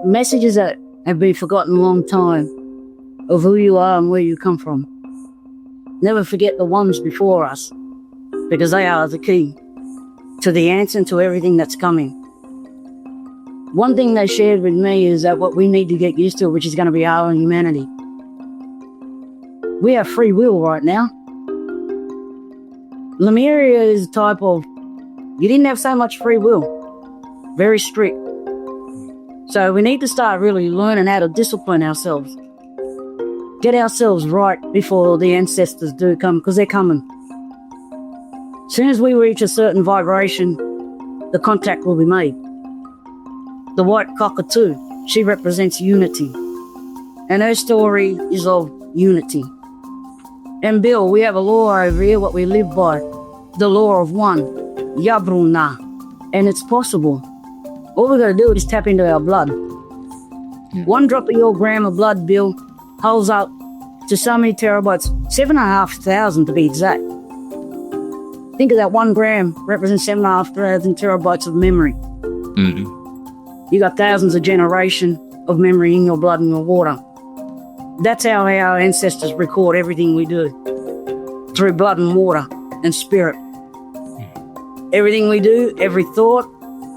Messages that have been forgotten a long time of who you are and where you come from. Never forget the ones before us, because they are the key to the answer and to everything that's coming. One thing they shared with me is that what we need to get used to, which is going to be our own humanity. We have free will right now. Lemuria is a type of, you didn't have so much free will. Very strict. So we need to start really learning how to discipline ourselves. Get ourselves right before the ancestors do come, because they're coming. As soon as we reach a certain vibration, the contact will be made. The white cockatoo, she represents unity. And her story is of unity. And Bill, we have a law over here, what we live by. The law of one, Yabruna. And it's possible. All we gotta do is tap into our blood. 1 drop of your gram of blood, Bill, holds up to so many terabytes, 7,500 to be exact. Think of that 1 gram represents 7,500 terabytes of memory. You got thousands of generations of memory in your blood and your water. That's how our ancestors record everything we do, through blood and water and spirit. Everything we do, every thought,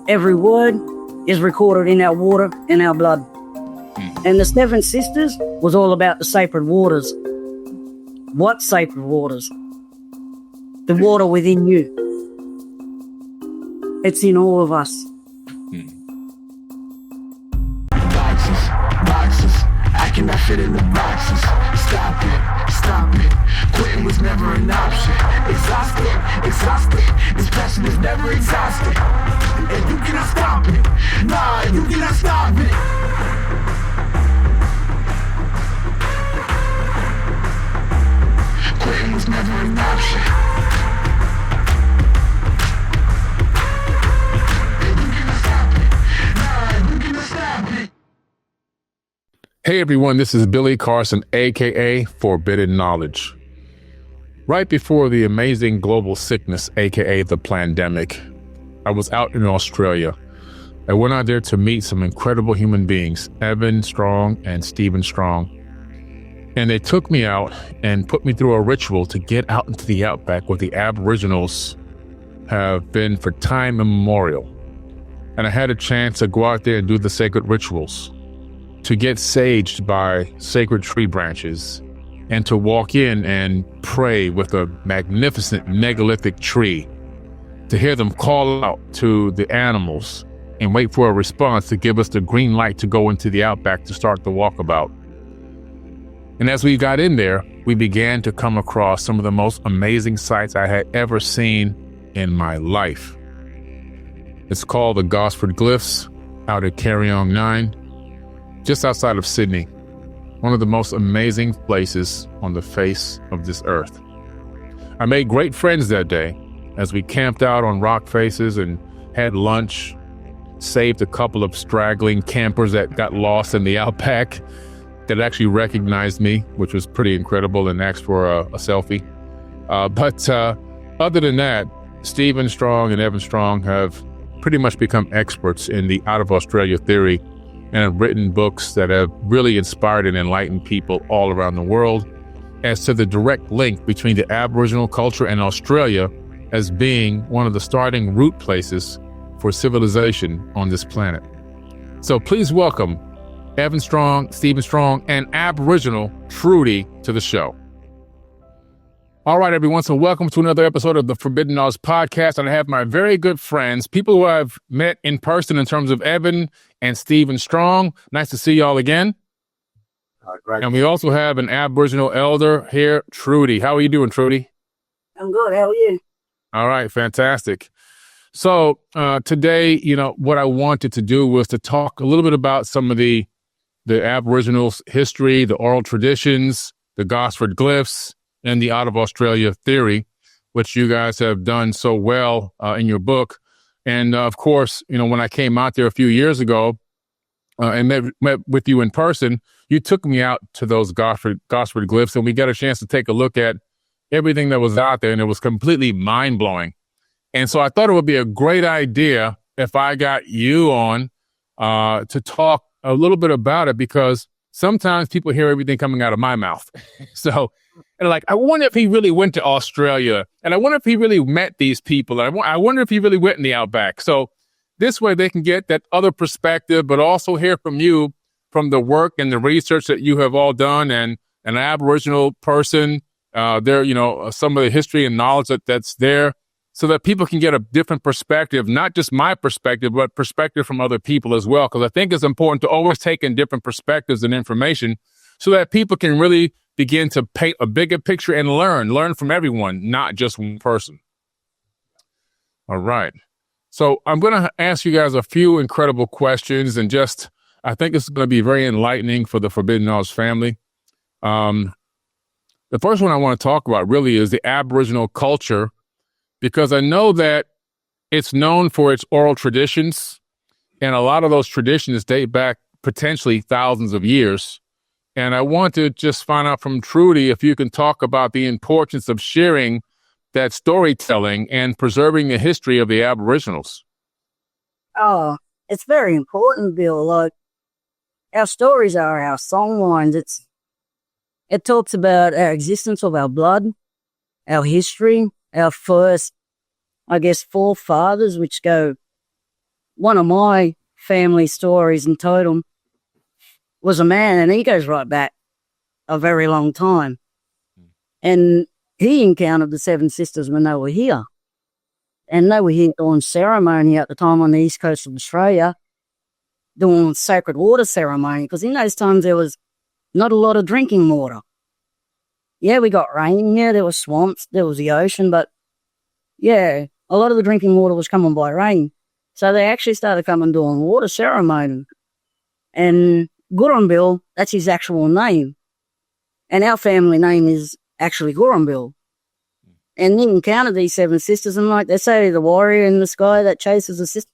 every word is recorded in our water and our blood. And the Seven Sisters was all about the sacred waters. What sacred waters? The water within you. It's in all of us. Boxes, I cannot fit in the boxes. Stop it. Quitting was never an option. Exhausted. This passion is never exhausted. And you cannot stop it. Nah, you cannot stop it. Quitting was never an option. And you cannot stop it. Nah, you cannot stop it. Hey everyone, this is Billy Carson, aka Forbidden Knowledge. Right before the amazing global sickness, aka the pandemic, I was out in Australia. I went out there to meet some incredible human beings, Evan Strong and Stephen Strong. And they took me out and put me through a ritual to get out into the outback where the Aboriginals have been for time immemorial. And I had a chance to go out there and do the sacred rituals, to get saged by sacred tree branches, and to walk in and pray with a magnificent megalithic tree, to hear them call out to the animals and wait for a response to give us the green light to go into the outback to start the walkabout. And as we got in there, we began to come across some of the most amazing sights I had ever seen in my life. It's called the Gosford Glyphs out at Carryong 9, just outside of Sydney. One of the most amazing places on the face of this earth. I made great friends that day as we camped out on rock faces and had lunch, saved a couple of straggling campers that got lost in the outback that actually recognized me, which was pretty incredible, and asked for a selfie. But other than that, Stephen Strong and Evan Strong have pretty much become experts in the out of Australia theory and have written books that have really inspired and enlightened people all around the world as to the direct link between the Aboriginal culture and Australia as being one of the starting root places for civilization on this planet. So please welcome Evan Strong, Stephen Strong, and Aboriginal Trudy to the show. All right, everyone. So welcome to another episode of the Forbidden Knowledge podcast. And I have my very good friends, people who I've met in person in terms of Evan and Stephen Strong. Nice to see y'all again. Great. And we also have an Aboriginal elder here, Trudy. How are you doing, Trudy? I'm good. How are you? All right. Fantastic. So today, what I wanted to do was to talk a little bit about some of the Aboriginal history, the oral traditions, the Gosford Glyphs, and the out of Australia theory, which you guys have done so well in your book. And of course, when I came out there a few years ago and met with you in person, you took me out to those Gosford Glyphs, and we got a chance to take a look at everything that was out there, and it was completely mind-blowing. And so I thought it would be a great idea if I got you on to talk a little bit about it, because sometimes people hear everything coming out of my mouth. So, and like, I wonder if he really went to Australia, and I wonder if he really met these people. And I wonder if he really went in the outback. So this way they can get that other perspective, but also hear from you, from the work and the research that you have all done, and an Aboriginal person, there, some of the history and knowledge that's there, so that people can get a different perspective, not just my perspective, but perspective from other people as well. Because I think it's important to always take in different perspectives and information so that people can really begin to paint a bigger picture and learn from everyone, not just one person. All right. So I'm going to ask you guys a few incredible questions, and I think it's going to be very enlightening for the Forbidden Knowledge family. The first one I want to talk about really is the Aboriginal culture, because I know that it's known for its oral traditions, and a lot of those traditions date back potentially thousands of years. And I want to just find out from Trudy if you can talk about the importance of sharing that storytelling and preserving the history of the Aboriginals. Oh, it's very important, Bill. Like, our stories are our songlines. It talks about our existence of our blood, our history, our first, I guess, forefathers, which go, one of my family stories in totem was a man, and he goes right back a very long time. And he encountered the Seven Sisters when they were here. And they were here doing ceremony at the time on the east coast of Australia, doing sacred water ceremony, because in those times there was not a lot of drinking water. Yeah, we got rain. Yeah, there were swamps. There was the ocean. But, yeah, a lot of the drinking water was coming by rain. So they actually started coming doing water ceremony. And Gurrumbil, that's his actual name. And our family name is actually Gurrumbil. And he encountered these Seven Sisters, and like they say, the warrior in the sky that chases the sister.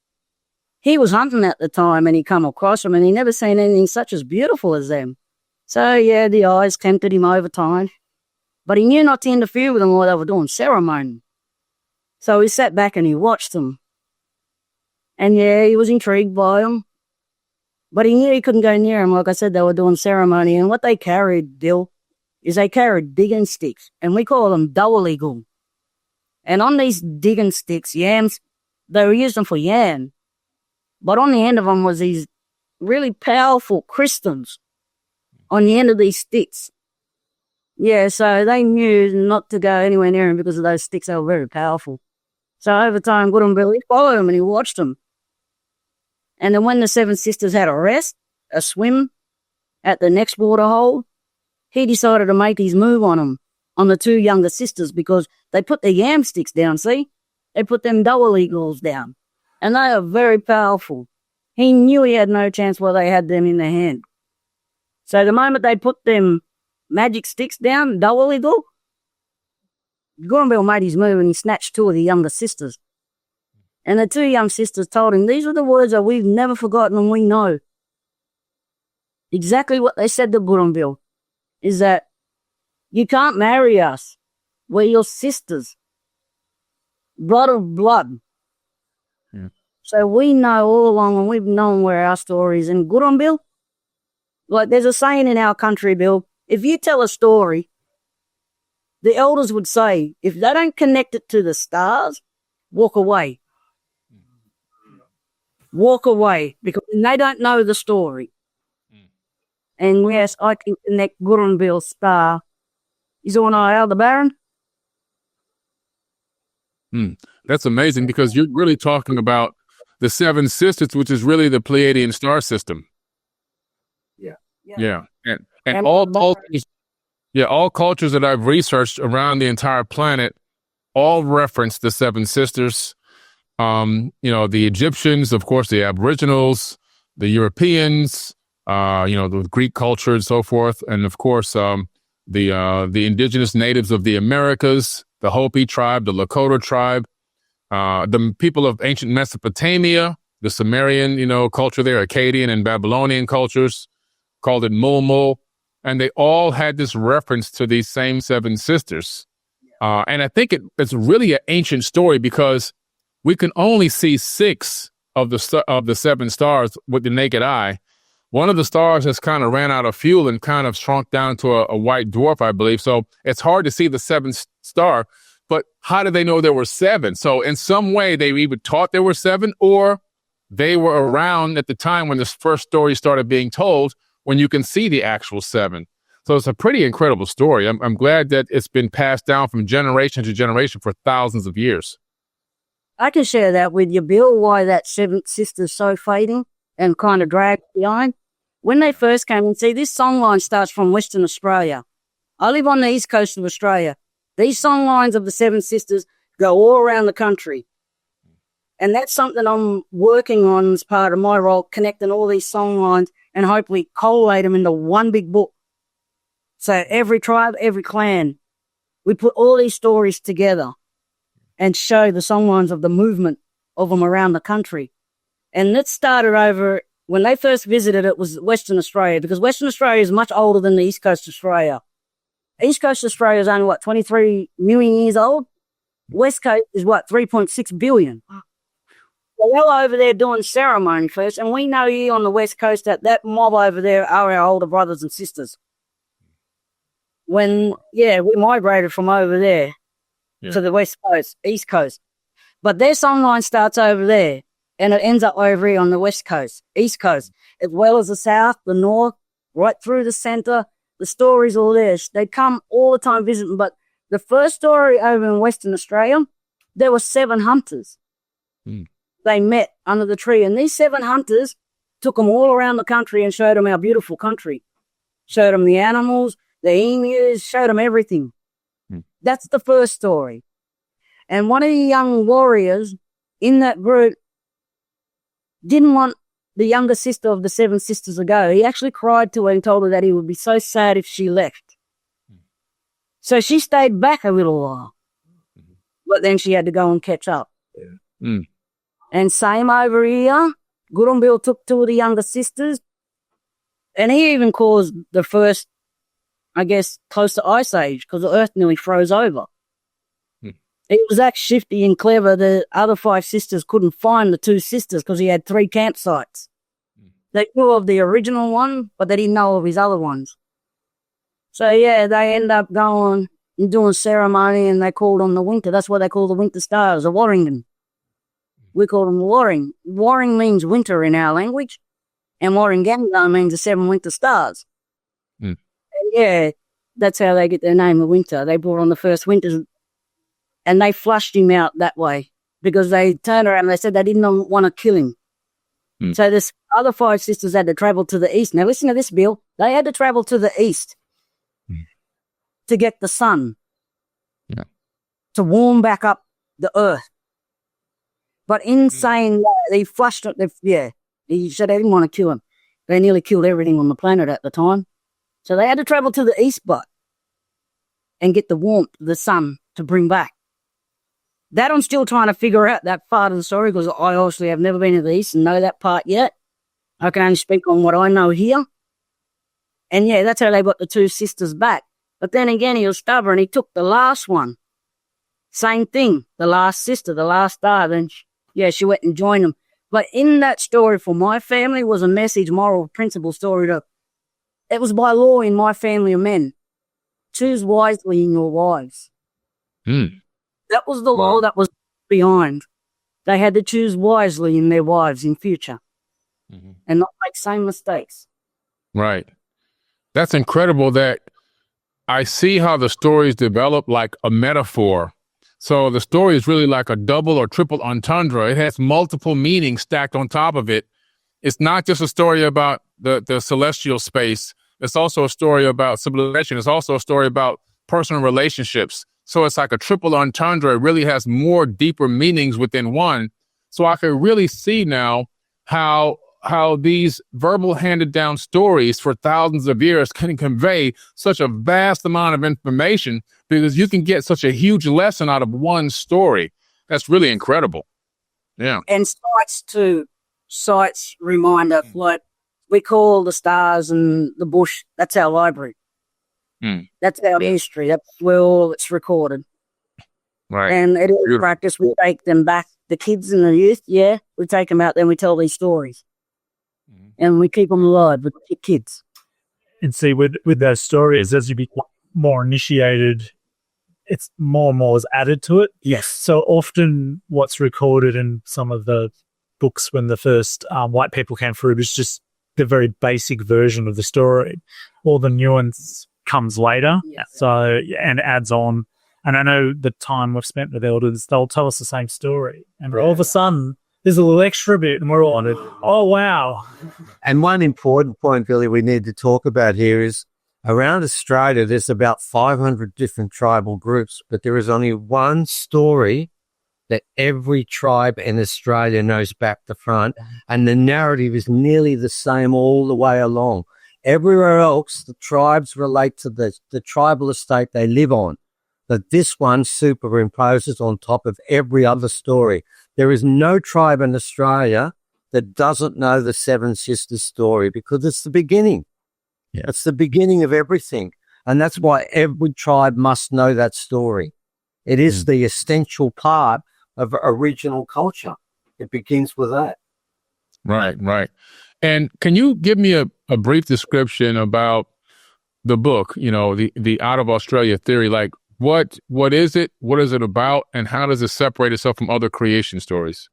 He was hunting at the time, and he come across them, and he never seen anything such as beautiful as them. So, yeah, the eyes tempted him over time. But he knew not to interfere with them while they were doing ceremony. So he sat back and he watched them. And, yeah, he was intrigued by them. But he knew he couldn't go near them. Like I said, they were doing ceremony. And what they carried, Bill, is they carried digging sticks. And we call them dawaligal. And on these digging sticks, yams, they were using for yam. But on the end of them was these really powerful crystals on the end of these sticks. Yeah, so they knew not to go anywhere near him because of those sticks. They were very powerful. So over time, Gurrumbil, he followed him and he watched them. And then when the Seven Sisters had a rest, a swim at the next water hole, he decided to make his move on them, on the two younger sisters, because they put their yam sticks down, see? They put them dawaligal's down. And they are very powerful. He knew he had no chance while they had them in their hand. So the moment they put them magic sticks down, dawaligal, Gurrumbil made his move and he snatched two of the younger sisters. And the two young sisters told him, these are the words that we've never forgotten and we know. Exactly what they said to Gurrumbil is that you can't marry us. We're your sisters. Blood of blood. Yeah. So we know all along, and we've known where our story is. And Gurrumbil, like there's a saying in our country, Bill, if you tell a story, the elders would say, if they don't connect it to the stars, walk away. Walk away, because they don't know the story. And yes, I can connect Gurrumbil's star. Is on our Aldebaran. That's amazing, because you're really talking about the Seven Sisters, which is really the Pleiadian star system. Yeah. And all cultures, all cultures that I've researched around the entire planet all reference the Seven Sisters. The Egyptians, of course, the Aboriginals, the Europeans, the Greek culture and so forth. And of course, the indigenous natives of the Americas, the Hopi tribe, the Lakota tribe, the people of ancient Mesopotamia, the Sumerian, culture there, Akkadian and Babylonian cultures, called it Mulmul. And they all had this reference to these same Seven Sisters. And I think it's really an ancient story, because we can only see 6 of the 7 stars with the naked eye. one of the stars has kind of ran out of fuel and kind of shrunk down to a white dwarf, I believe. So it's hard to see the seventh star. But how did they know there were seven? So in some way, they either taught there were seven, or they were around at the time when this first story started being told, when you can see the actual seven. So it's a pretty incredible story. I'm glad that it's been passed down from generation to generation for thousands of years. I can share that with you, Bill, why that seventh sister's so fading and kind of dragged behind. When they first came and see, this songline starts from Western Australia. I live on the east coast of Australia. These songlines of the seven sisters go all around the country. And that's something I'm working on as part of my role, connecting all these songlines and hopefully collate them into one big book. So every tribe, every clan, we put all these stories together and show the songlines of the movement of them around the country. And it started over, when they first visited, it was Western Australia, because Western Australia is much older than the East Coast of Australia. East Coast of Australia is only, 23 million years old? West Coast is, 3.6 billion. So they were over there doing ceremony first, and we know here on the West Coast that mob over there are our older brothers and sisters. When, we migrated from over there to the West Coast, East Coast. But their songline starts over there, and it ends up over here on the West Coast, East Coast, as well as the South, the North, right through the centre. The stories all there. They come all the time visiting. But the first story over in Western Australia, there were 7 hunters. They met under the tree, and these 7 hunters took them all around the country and showed them our beautiful country. Showed them the animals, the emus, showed them everything. That's the first story. And one of the young warriors in that group didn't want the younger sister of the 7 sisters to go. He actually cried to her and told her that he would be so sad if she left. So she stayed back a little while. But then she had to go and catch up. And same over here, Goodum Bill took 2 of the younger sisters, and he even caused the first, I guess, close to Ice Age, because the earth nearly froze over. He was that shifty and clever. The other 5 sisters couldn't find the 2 sisters because he had 3 campsites. They knew of the original one, but they didn't know of his other ones. So, they end up going and doing ceremony, and they called on the winter. That's what they call the winter stars, the Warrington. We call them Warring. Warring means winter in our language, and Warringana means the 7 winter stars. And that's how they get their name, the winter. They brought on the first winters, and they flushed him out that way because they turned around and they said they didn't want to kill him. So this other 5 sisters had to travel to the east. Now listen to this, Bill. They had to travel to the east to get the sun to warm back up the earth. But in saying that, they flushed it. He said they didn't want to kill him. They nearly killed everything on the planet at the time. So they had to travel to the east and get the warmth of the sun to bring back. That I'm still trying to figure out, that part of the story, because I obviously have never been to the east and know that part yet. I can only speak on what I know here. And that's how they got the 2 sisters back. But then again, he was stubborn. He took the last one. Same thing. The last sister, the last star. Then, she went and joined them. But in that story for my family was a message, moral principle story. It was by law in my family of men. Choose wisely in your wives. That was the law that was behind. They had to choose wisely in their wives in future and not make same mistakes. Right. That's incredible that I see how the stories develop like a metaphor. So the story is really like a double or triple entendre. It has multiple meanings stacked on top of it. It's not just a story about the celestial space. It's also a story about civilization. It's also a story about personal relationships. So it's like a triple entendre. It really has more deeper meanings within one. So I can really see now how these verbal handed down stories for thousands of years can convey such a vast amount of information, because you can get such a huge lesson out of one story. That's really incredible. Yeah. And sites remind us, like we call the stars and the bush, that's our library. That's our history. That's where all it's recorded. Right. And it is practice. We take them back, the kids and the youth, we take them out, then we tell these stories. and we keep them alive with the kids. And see, with those stories, as you become more initiated, it's more and more is added to it. Yes. So often what's recorded in some of the books when the first white people came through was just the very basic version of the story. All the nuance comes later, and adds on. And I know the time we've spent with elders, they'll tell us the same story. And all of a sudden, there's a little extra bit, and we're all on it. Oh, wow. And one important point, Billy, we need to talk about here is around Australia, there's about 500 different tribal groups, but there is only one story that every tribe in Australia knows back to front, and the narrative is nearly the same all the way along. Everywhere else, the tribes relate to the tribal estate they live on, but this one superimposes on top of every other story. There is no tribe in Australia that doesn't know the Seven Sisters story because it's the beginning. Yeah. It's the beginning of everything. And that's why every tribe must know that story. It is the essential part of original culture. It begins with that. Right. And can you give me a brief description about the book, the Out of Australia theory? Like, what is it? What is it about? And how does it separate itself from other creation stories?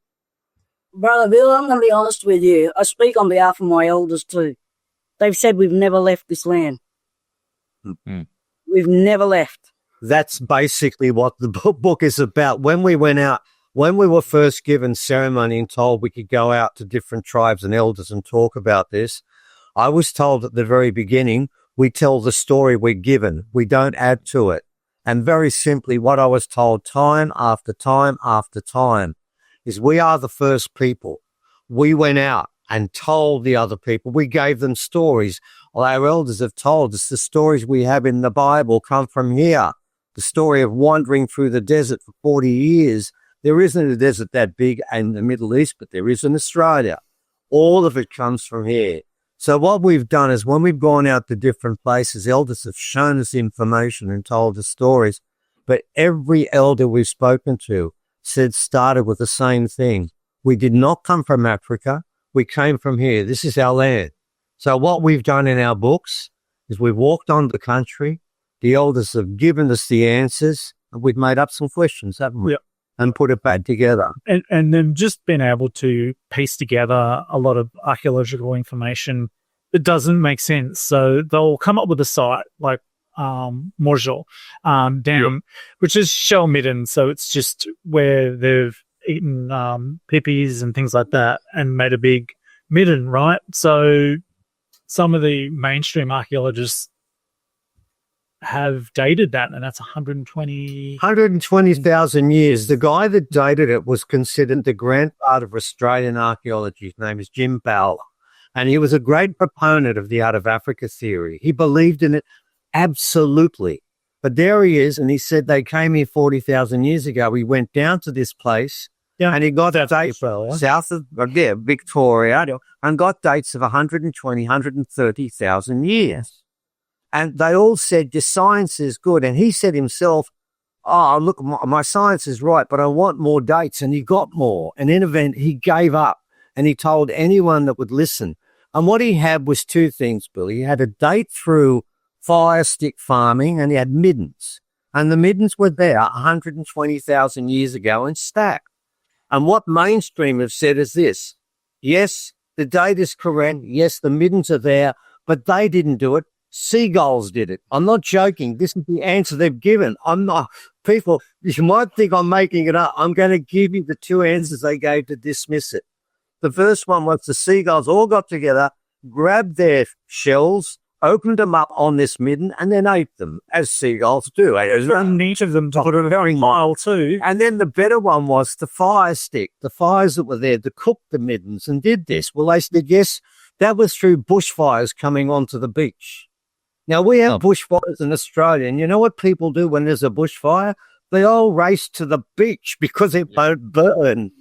Brother Bill, I'm going to be honest with you. I speak on behalf of my elders too. They've said we've never left this land. Mm-hmm. We've never left. That's basically what the book is about. When we went out, when we were first given ceremony and told we could go out to different tribes and elders and talk about this, I was told at the very beginning, we tell the story we're given. We don't add to it. And very simply, what I was told time after time after time is we are the first people. We went out and told the other people. We gave them stories. Well, our elders have told us the stories we have in the Bible come from here. The story of wandering through the desert for 40 years. There isn't a desert that big in the Middle East, but there is in Australia. All of it comes from here. So what we've done is when we've gone out to different places, elders have shown us information and told us stories. But every elder we've spoken to started with the same thing. We did not come from Africa. We came from here. This is our land. So what we've done in our books is we've walked on the country. The elders have given us the answers, and we've made up some questions, haven't we? Yep. And put it back together. And then just being able to piece together a lot of archaeological information that doesn't make sense. So they'll come up with a site like Morjal Dam, which is shell midden. So it's just where they've eaten pippies and things like that and made a big midden, right? So some of the mainstream archaeologists have dated that, and that's 120,000 years. The guy that dated it was considered the grandfather of Australian archaeology. His name is Jim Bowler, and he was a great proponent of the out of Africa theory. He believed in it absolutely. But there he is, and he said they came here 40,000 years ago. We went down to this place, and he got dates south of Victoria, and got dates of 120, 130,000 years. And they all said, your science is good. And he said himself, oh, look, my science is right, but I want more dates. And he got more. And in event, he gave up, and he told anyone that would listen. And what he had was two things, Billy. He had a date through fire stick farming, and he had middens. And the middens were there 120,000 years ago and stacked. And what mainstream have said is this: yes, the date is correct. Yes, the middens are there, but they didn't do it. Seagulls did it. I'm not joking. This is the answer they've given. I'm not. People, you might think I'm making it up. I'm going to give you the two answers they gave to dismiss it. The first one was the seagulls all got together, grabbed their shells, opened them up on this midden, and then ate them, as seagulls do. And each of them took a very mile too. And then the better one was the fire stick, the fires that were there to cook the middens and did this. Well, they said, yes, that was through bushfires coming onto the beach. Now, we have bushfires in Australia, and you know what people do when there's a bushfire? They all race to the beach because it won't burn.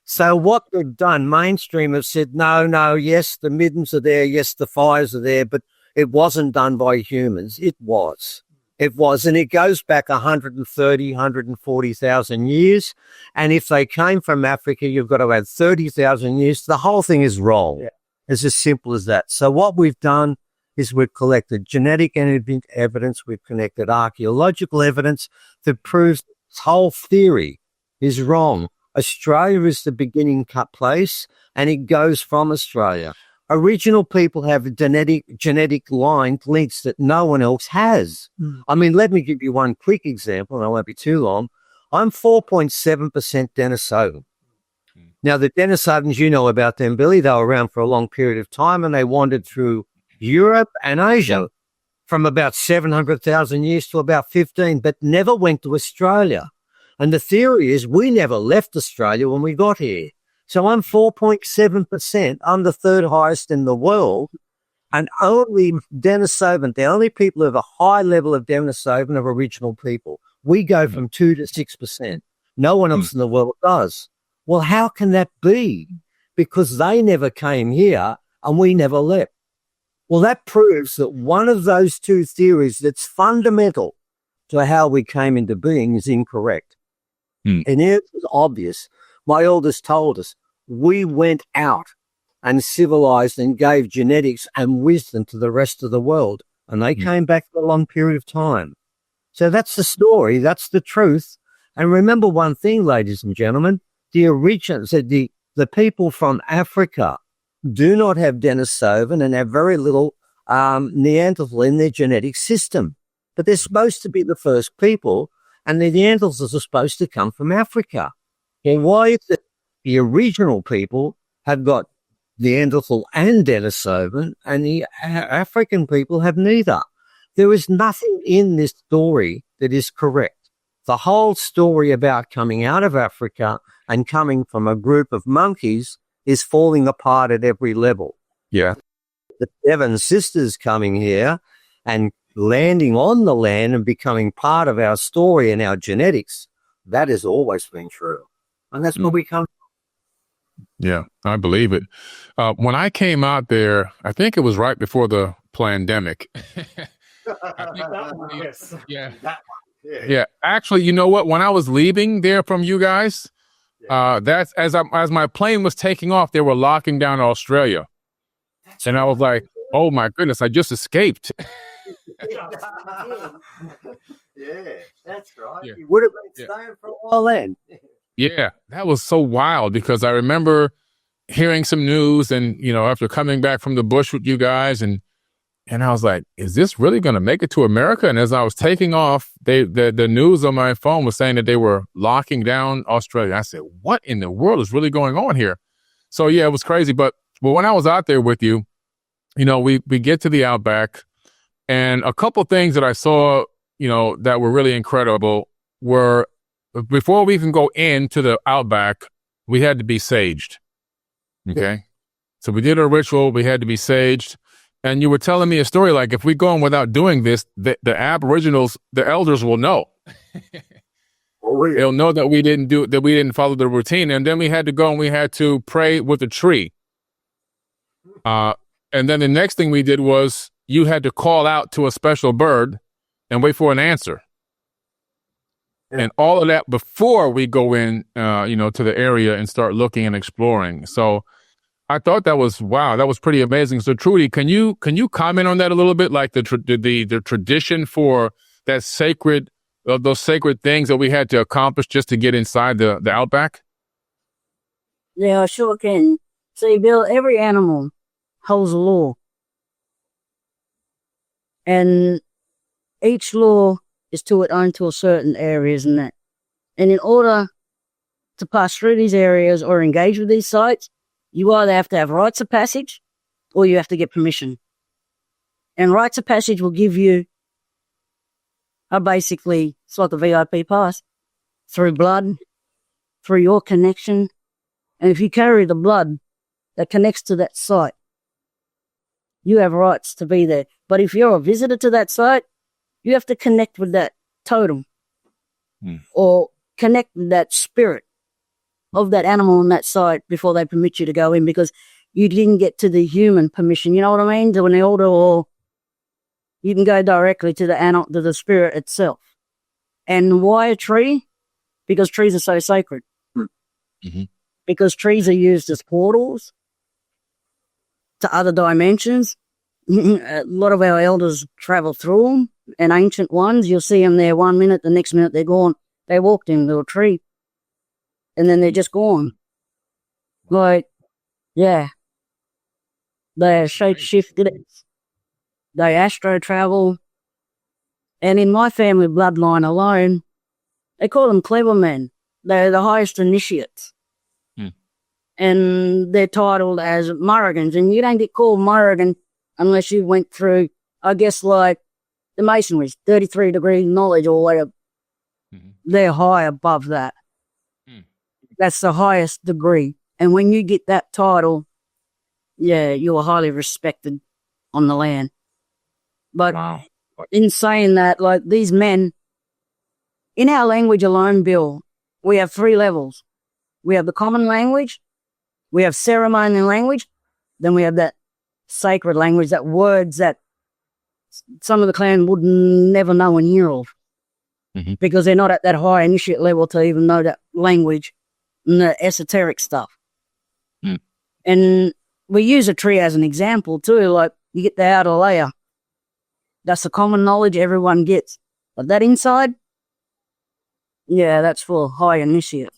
So what they've done, mainstream have said, no, yes, the middens are there, yes, the fires are there, but it wasn't done by humans. It was. And it goes back 130, 140,000 years. And if they came from Africa, you've got to add 30,000 years. The whole thing is wrong. Yeah. It's as simple as that. So what we've done is we've collected genetic evidence, we've connected archaeological evidence that proves this whole theory is wrong. Australia is the beginning cut place, and it goes from Australia. Original people have genetic links that no one else has. I mean, let me give you one quick example, and I won't be too long. I'm 4.7% Denisovan. Now, the Denisovans, you know about them, Billy. They were around for a long period of time, and they wandered through Europe and Asia from about 700,000 years to about 15, but never went to Australia. And the theory is we never left Australia when we got here. So I'm 4.7%. I'm the third highest in the world. And only Denisovan, the only people who have a high level of Denisovan are original people. We go from 2 to 6%. No one else in the world does. Well, how can that be? Because they never came here and we never left. Well, that proves that one of those two theories that's fundamental to how we came into being is incorrect. And it was obvious. My elders told us we went out and civilized and gave genetics and wisdom to the rest of the world. And they came back for a long period of time. So that's the story. That's the truth. And remember one thing, ladies and gentlemen, the people from Africa do not have Denisovan and have very little Neanderthal in their genetic system. But they're supposed to be the first people, and the Neanderthals are supposed to come from Africa. Well, why is it the original people have got Neanderthal and Denisovan, and the African people have neither? There is nothing in this story that is correct. The whole story about coming out of Africa and coming from a group of monkeys is falling apart at every level. Yeah. The seven sisters coming here and landing on the land and becoming part of our story and our genetics, that has always been true. And that's where we come from. Yeah, I believe it. When I came out there, I think it was right before the pandemic. Yeah. Actually, you know what? When I was leaving there from you guys, that's as my plane was taking off, they were locking down Australia, and I was like, "Oh my goodness, I just escaped." Yeah, that's right. Yeah. You would have been staying for a while then. Yeah, that was so wild because I remember hearing some news and, after coming back from the bush with you guys and I was like, is this really going to make it to America? And as I was taking off, the news on my phone was saying that they were locking down Australia. I said, what in the world is really going on here? So yeah, it was crazy. But when I was out there with you, we get to the outback, and a couple things that I saw, that were really incredible were, before we can go into the outback, we had to be saged. Okay. So we did a ritual. We had to be saged. And you were telling me a story like, if we go in without doing this, the Aboriginals, the elders will know. They'll know that we didn't follow the routine. And then we had to go and we had to pray with a tree. And then the next thing we did was you had to call out to a special bird and wait for an answer. And all of that before we go in, to the area and start looking and exploring. So I thought that was, wow, that was pretty amazing. So Trudy, can you comment on that a little bit? Like the tradition for that those sacred things that we had to accomplish just to get inside the outback? Yeah, I sure can. See, Bill, every animal holds a law. And each law is to it own to a certain areas and that. And in order to pass through these areas or engage with these sites, you either have to have rites of passage or you have to get permission. And rites of passage will give you basically, it's like a VIP pass, through blood, through your connection. And if you carry the blood that connects to that site, you have rights to be there. But if you're a visitor to that site, you have to connect with that totem or connect with that spirit of that animal on that site before they permit you to go in, because you didn't get to the human permission. You know what I mean? To an elder, or you can go directly to the animal, to the spirit itself. And why a tree? Because trees are so sacred. Because trees are used as portals to other dimensions. A lot of our elders travel through them, and ancient ones, you'll see them there 1 minute, the next minute they're gone. They walked into a tree, and then they're just gone. Like, yeah. They're shape-shifted. They astro travel. And in my family bloodline alone, they call them clever men. They're the highest initiates. And they're titled as Murrigans. And you don't get called Murrigan unless you went through, I guess, like the Masonries, 33 degree knowledge or whatever. They're high above that. That's the highest degree. And when you get that title, yeah, you are highly respected on the land. But in saying that, like these men, in our language alone, Bill, we have 3 levels. We have the common language, we have ceremonial language, then we have that sacred language, that words that some of the clan would never know and hear of. Because they're not at that high initiate level to even know that language and the esoteric stuff. And we use a tree as an example too, like you get the outer layer. That's the common knowledge everyone gets. But that inside, yeah, that's for high initiate.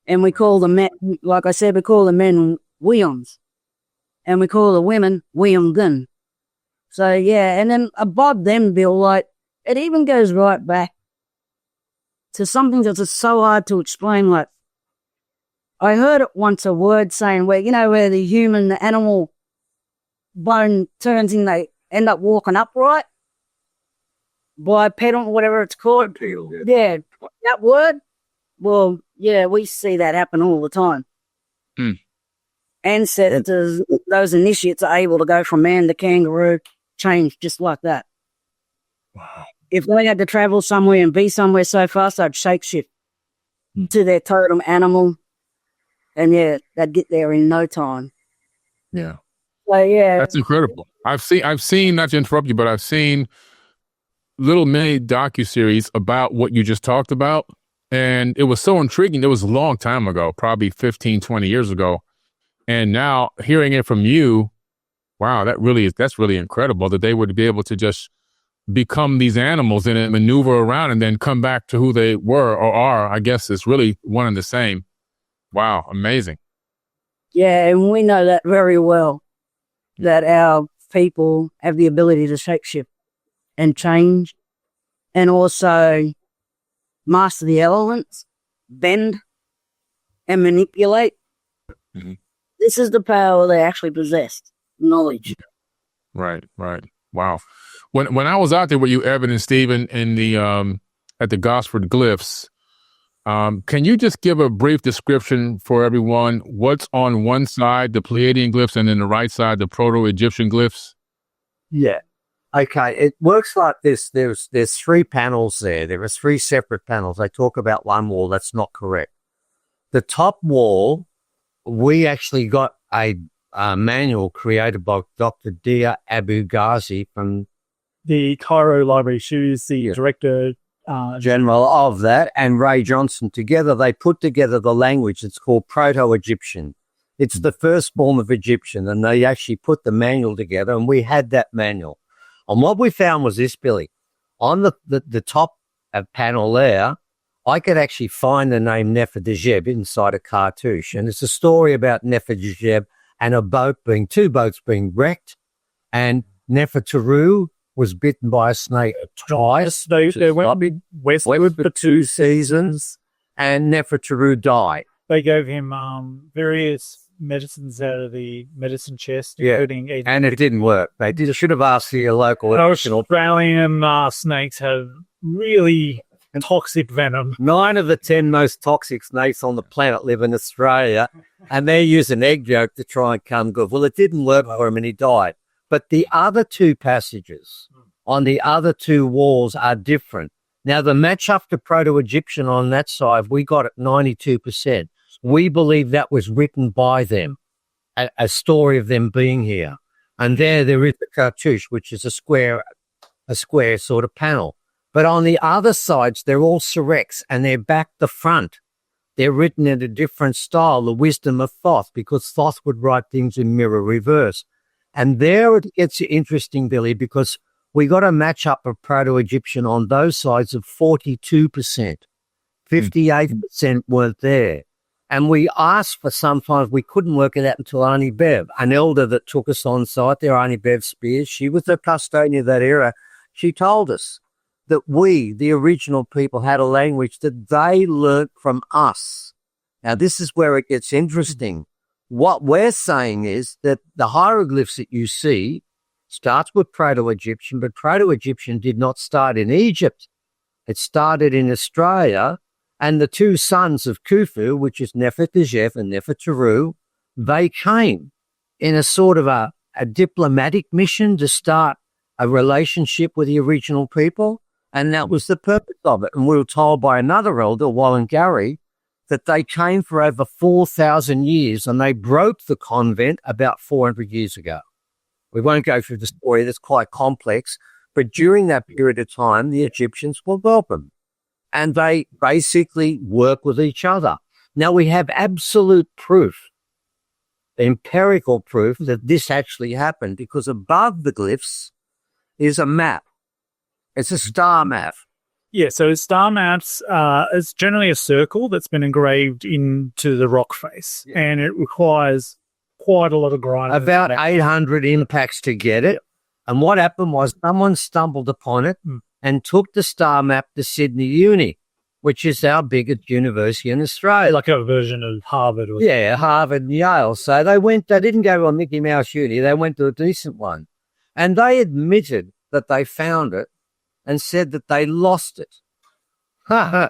And we call the men, like I said, we call the men Weeums. And we call the women Weeumgun. So yeah, and then above them, Bill, like, it even goes right back to something that's just so hard to explain. Like, I heard it once, a word saying where, you know, where the human, the animal bone turns in, they end up walking upright. Bipedal, whatever it's called. Yeah, that word. Well, yeah, we see that happen all the time. Ancestors, those initiates are able to go from man to kangaroo, change just like that. Wow. If they had to travel somewhere and be somewhere so fast, they'd shapeshift to their totem animal. And yeah, they'd get there in no time. Yeah. So yeah. That's incredible. I've seen, not to interrupt you, but I've seen little mini docuseries about what you just talked about. And it was so intriguing. It was a long time ago, probably 15, 20 years ago. And now hearing it from you, wow, that's really incredible that they would be able to just become these animals and then maneuver around and then come back to who they were or are. I guess it's really one and the same. Wow, amazing. Yeah, and we know that very well, that our people have the ability to shapeshift and change and also master the elements, bend and manipulate. This is the power they actually possess, knowledge. Right. Wow. When I was out there with you, Evan and Stephen, in the at the Gosford Glyphs, can you just give a brief description for everyone? What's on one side, the Pleiadian glyphs, and then the right side, the Proto-Egyptian glyphs? Yeah. Okay. It works like this. There's 3 panels there. There are 3 separate panels. They talk about one wall. That's not correct. The top wall, we actually got a manual created by Dr. Dia Abu Ghazi from the Cairo Library. She was the director general of that, and Ray Johnson. Together, they put together the language. It's called Proto-Egyptian. It's the first form of Egyptian, and they actually put the manual together, and we had that manual. And what we found was this, Billy. On the top panel there, I could actually find the name Nefertjeb inside a cartouche, and it's a story about Nefertjeb and two boats being wrecked, and Neferturu was bitten by a snake twice. They went westward for 2 seasons, and Neferturu died. They gave him various medicines out of the medicine chest, including and it didn't work. They should have asked the local Australian snakes have really toxic venom. 9 of the 10 most toxic snakes on the planet live in Australia, and they use an egg yolk to try and come good. Well, it didn't work for him, and he died. But the other 2 passages on the other 2 walls are different. Now, the match up to Proto-Egyptian on that side, we got it 92%. We believe that was written by them, a story of them being here. And there is the cartouche, which is a square sort of panel. But on the other sides, they're all Syrex, and they're back to front. They're written in a different style, the wisdom of Thoth, because Thoth would write things in mirror reverse. And there it gets interesting, Billy, because we got a matchup of Proto-Egyptian on those sides of 42%. 58% weren't there. And we asked for sometimes, we couldn't work it out until Auntie Bev, an elder that took us on site there, Auntie Bev Spears. She was the custodian of that era. She told us that we, the original people, had a language that they learnt from us. Now, this is where it gets interesting. What we're saying is that the hieroglyphs that you see starts with Proto-Egyptian, but Proto-Egyptian did not start in Egypt. It started in Australia, and the two sons of Khufu, which is Nefertiti and Neferturu, they came in a sort of a diplomatic mission to start a relationship with the original people, and that was the purpose of it. And we were told by another elder, Walangari, that they came for over 4,000 years, and they broke the convent about 400 years ago. We won't go through the story, that's quite complex, but during that period of time, the Egyptians were welcome, and they basically work with each other. Now, we have absolute proof, empirical proof, that this actually happened, because above the glyphs is a map. It's a star map. Yeah, so star maps is generally a circle that's been engraved into the rock face, and it requires quite a lot of grinding. About 800 impacts to get it. And what happened was someone stumbled upon it and took the star map to Sydney Uni, which is our biggest university in Australia. Like a version of Harvard. Or Harvard and Yale. So they didn't go to a Mickey Mouse Uni, they went to a decent one. And they admitted that they found it and said that they lost it. We're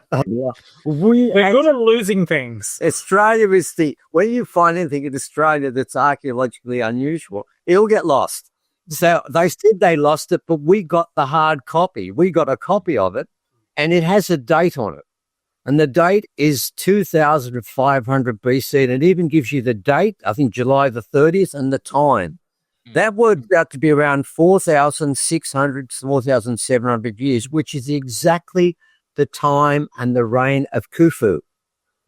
good at losing things. Australia is when you find anything in Australia that's archaeologically unusual, it'll get lost. So they said they lost it, but we got the hard copy. We got a copy of it, and it has a date on it. And the date is 2500 BC, and it even gives you the date, I think July the 30th, and the time. That worked out to be around 4,600 to 4,700 years, which is exactly the time and the reign of Khufu.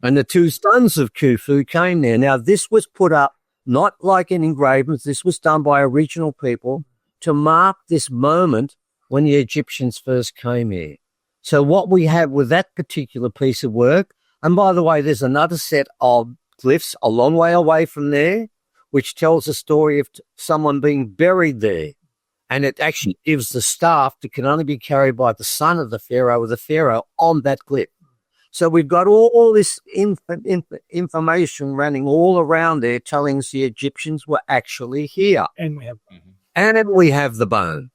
And the two sons of Khufu came there. Now, this was put up not like in engravings. This was done by original people to mark this moment when the Egyptians first came here. So what we have with that particular piece of work, and by the way, there's another set of glyphs a long way away from there, which tells the story of someone being buried there. And it actually gives the staff that can only be carried by the son of the pharaoh or the pharaoh on that glyph. So we've got all this information running all around there telling us the Egyptians were actually here. And we have the bone.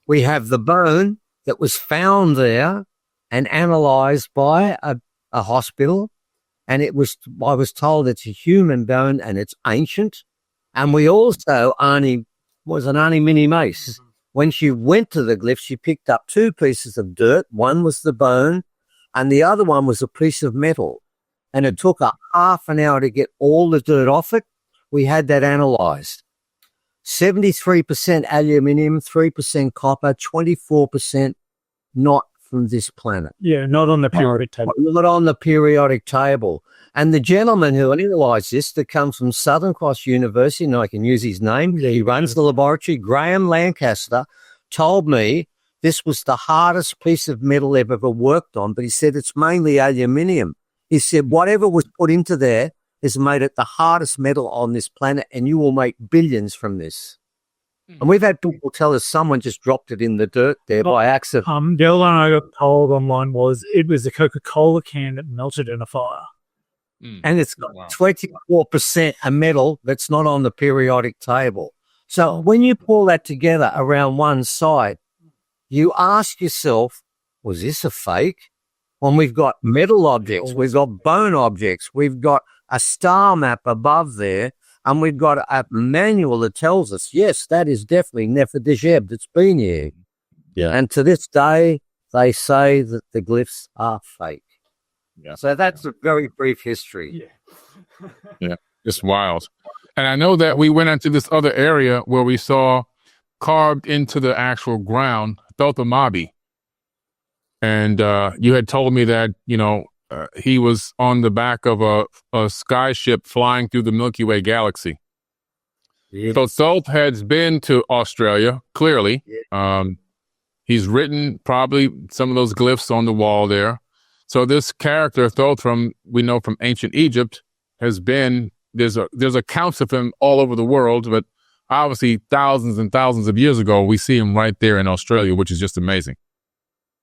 We have the bone that was found there and analyzed by a hospital. And I was told it's a human bone and it's ancient. And we also, Auntie Minnie Mace, when she went to the glyphs, she picked up two pieces of dirt. One was the bone and the other one was a piece of metal. And it took her half an hour to get all the dirt off it. We had that analyzed. 73% aluminium, 3% copper, 24% not from this planet. Yeah, not on the periodic table. Not on the periodic table. And the gentleman who analysed this, that comes from Southern Cross University, and I can use his name, he runs the laboratory, Graham Lancaster, told me this was the hardest piece of metal they've ever worked on, but he said it's mainly aluminium. He said whatever was put into there has made it the hardest metal on this planet, and you will make billions from this. And we've had people tell us someone just dropped it in the dirt there by accident. The other one I got told online was it was a Coca-Cola can that melted in a fire. And it's got 24% a metal that's not on the periodic table. So when you pull that together around one side, you ask yourself, was this a fake? When we've got metal objects, we've got bone objects, we've got a star map above there, and we've got a manual that tells us, yes, that is definitely Nefertiti that's been here. Yeah. And to this day, they say that the glyphs are fake. Yeah. So that's a very brief history. Yeah, it's wild. And I know that we went into this other area where we saw carved into the actual ground, Thothamabi. And you had told me that, he was on the back of a sky ship flying through the Milky Way galaxy. Yeah. So Thoth has been to Australia, clearly. Yeah. He's written probably some of those glyphs on the wall there. So this character, Thoth, we know from ancient Egypt, has been, there's accounts of him all over the world, but obviously thousands and thousands of years ago, we see him right there in Australia, which is just amazing.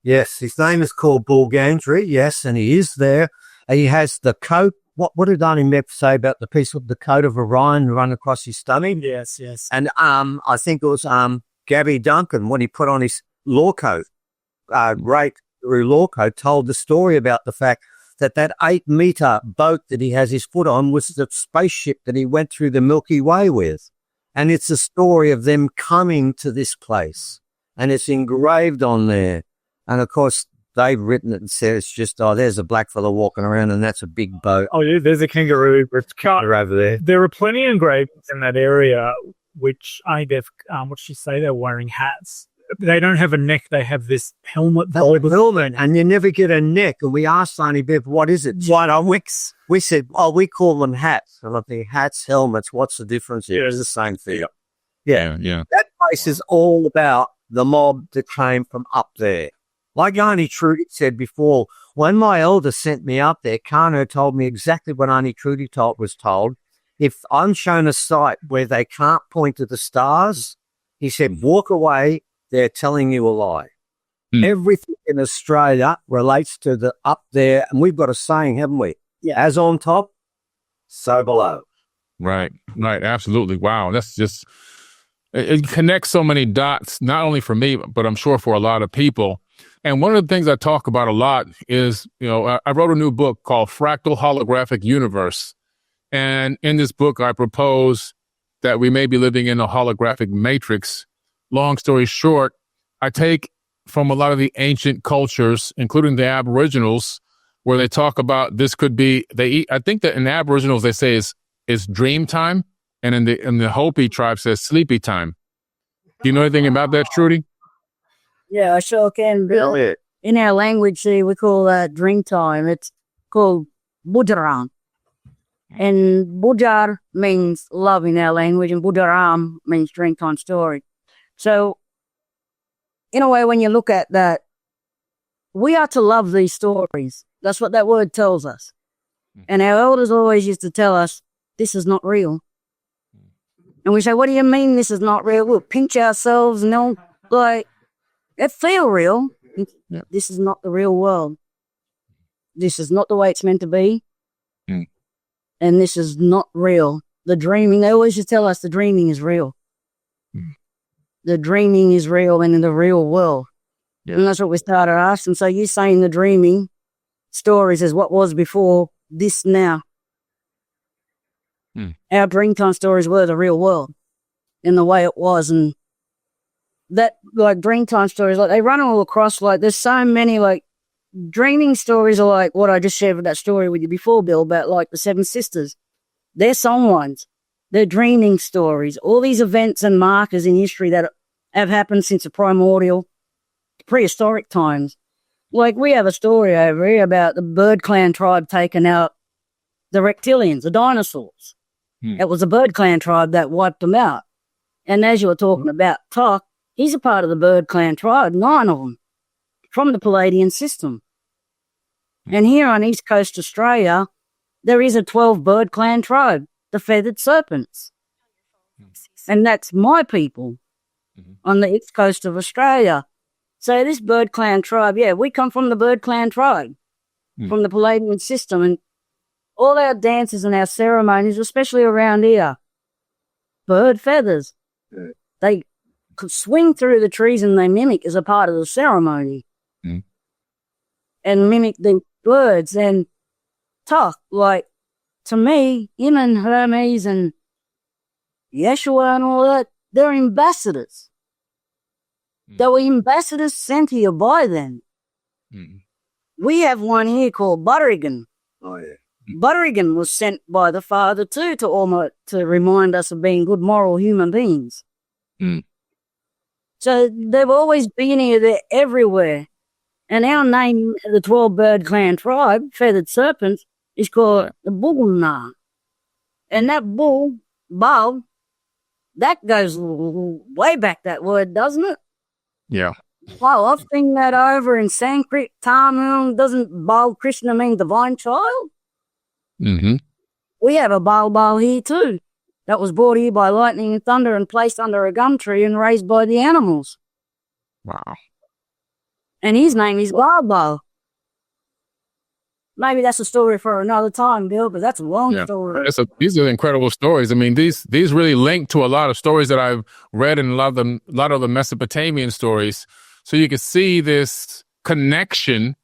Yes, his name is called Bulgandri, yes, and he is there. He has the coat. What did Arnie Mepp say about the piece of the coat of Orion run across his stomach? Yes. And I think it was Gabby Duncan, when he put on his law coat, Ray through law coat, told the story about the fact that 8-meter boat that he has his foot on was the spaceship that he went through the Milky Way with. And it's a story of them coming to this place. And it's engraved on there. And of course, they've written it and said it's just, there's a black fella walking around and that's a big boat. Oh, yeah, there's a kangaroo. They're over there. There are plenty of engravings in that area, which what did she say? They're wearing hats. They don't have a neck. They have this helmet. Helmet, and you never get a neck. And we asked Arnie Bev, what is it? White on wicks. We said, we call them hats. And I think hats, helmets, what's the difference? Yeah, it's the same thing. Yeah. That place is all about the mob that came from up there. Like Arnie Trudy said before, when my elder sent me up there, Kano told me exactly what Arnie Trudy was told. If I'm shown a site where they can't point to the stars, he said, walk away, they're telling you a lie. Everything in Australia relates to the up there, and we've got a saying, haven't we? Yeah. As on top, so below. Right, absolutely. Wow, that's just, it connects so many dots, not only for me, but I'm sure for a lot of people. And one of the things I talk about a lot is, I wrote a new book called Fractal Holographic Universe. And in this book, I propose that we may be living in a holographic matrix. Long story short, I take from a lot of the ancient cultures, including the Aboriginals, where they talk about this could be, I think that in Aboriginals, they say is dream time. And in the Hopi tribe says sleepy time. Do you know anything about that, Trudy? Yeah, I sure can, Bill. Yeah. In our language, we call that Dreamtime. It's called Bujaram. And Bujar means love in our language, and Bujaram means Dreamtime story. So, in a way, when you look at that, we are to love these stories. That's what that word tells us. And our elders always used to tell us, this is not real. And we say, what do you mean this is not real? We'll pinch ourselves and it feel real. This is not the real world. This is not the way it's meant to be. And this is not real. The dreaming, they always just tell us the dreaming is real. The dreaming is real and in the real world. Yeah. And that's what we started asking. So you're saying the dreaming stories is what was before this now. Our Dreamtime stories were the real world in the way it was. And that, Dreamtime stories, they run all across, there's so many, dreaming stories are like what I just shared with that story with you before, Bill, about, the Seven Sisters. They're songlines. They're dreaming stories. All these events and markers in history that have happened since the primordial, prehistoric times. We have a story over here about the Bird Clan tribe taking out the reptilians, the dinosaurs. It was a Bird Clan tribe that wiped them out. And as you were talking about Tok, he's a part of the Bird Clan tribe, 9 of them, from the Pleiadian system. And here on East Coast Australia, there is a 12 Bird Clan tribe, the Feathered Serpents. And that's my people on the East Coast of Australia. So this Bird Clan tribe, we come from the Bird Clan tribe, from the Pleiadian system. And all our dances and our ceremonies, especially around here, bird feathers, they could swing through the trees and they mimic as a part of the ceremony. And mimic the birds and talk. To me, him and Hermes and Yeshua and all that, they're ambassadors. They were ambassadors sent here by them. We have one here called Butterigan. Oh, yeah. Butterigan was sent by the Father too to remind us of being good moral human beings. So they've always been here, they're everywhere. And our name, the 12 Bird Clan tribe, Feathered Serpents, is called the Bullna. And that bull That goes way back, that word, doesn't it? Yeah. Well, I've seen that over in Sanskrit, Tamil. Doesn't Baal Krishna mean divine child? Mm-hmm. We have a Baal here too. That was brought here by lightning and thunder and placed under a gum tree and raised by the animals. Wow. And his name is Baal. Maybe that's a story for another time, Bill, but that's a long story. These are incredible stories. I mean, these really link to a lot of stories that I've read in a lot of the Mesopotamian stories. So you can see this connection